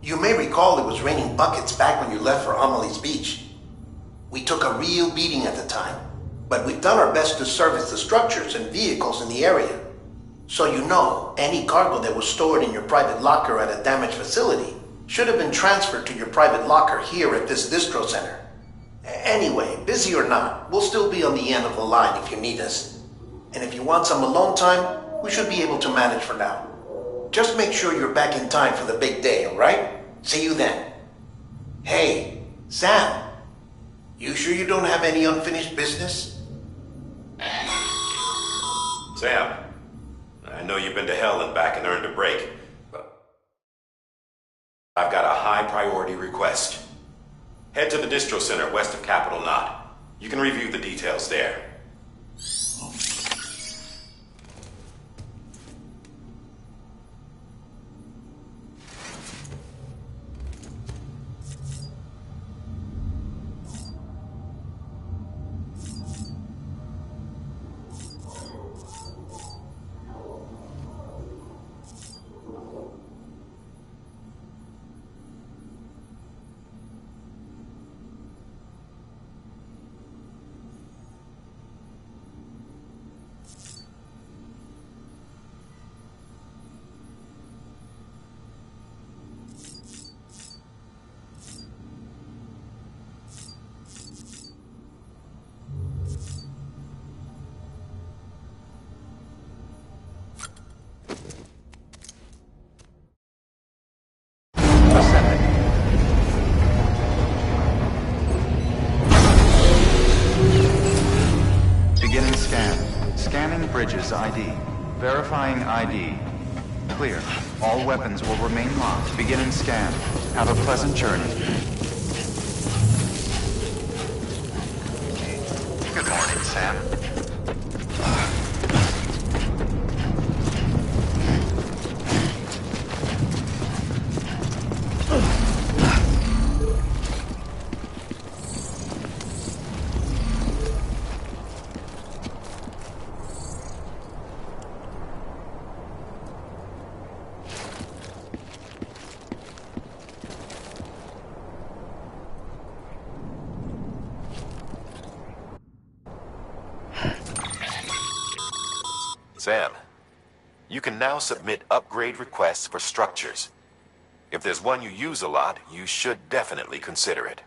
You may recall it was raining buckets back when you left for Amelie's Beach. We took a real beating at the time, but we've done our best to service the structures and vehicles in the area. So you know, any cargo that was stored in your private locker at a damaged facility should have been transferred to your private locker here at this distro center. Anyway, busy or not, we'll still be on the end of the line if you need us. And if you want some alone time, we should be able to manage for now. Just make sure you're back in time for the big day, alright? See you then. Hey, Sam, you sure you don't have any unfinished business? Sam, I know you've been to hell and back and earned a break, but I've got a high priority request. Head to the distro center west of Capitol Knot. You can review the details there. Beginning scan. Scanning Bridges ID. Verifying ID. Clear. All weapons will remain locked. Beginning scan. Have a pleasant journey. Good morning, Sam. Sam, you can now submit upgrade requests for structures. If there's one you use a lot, you should definitely consider it.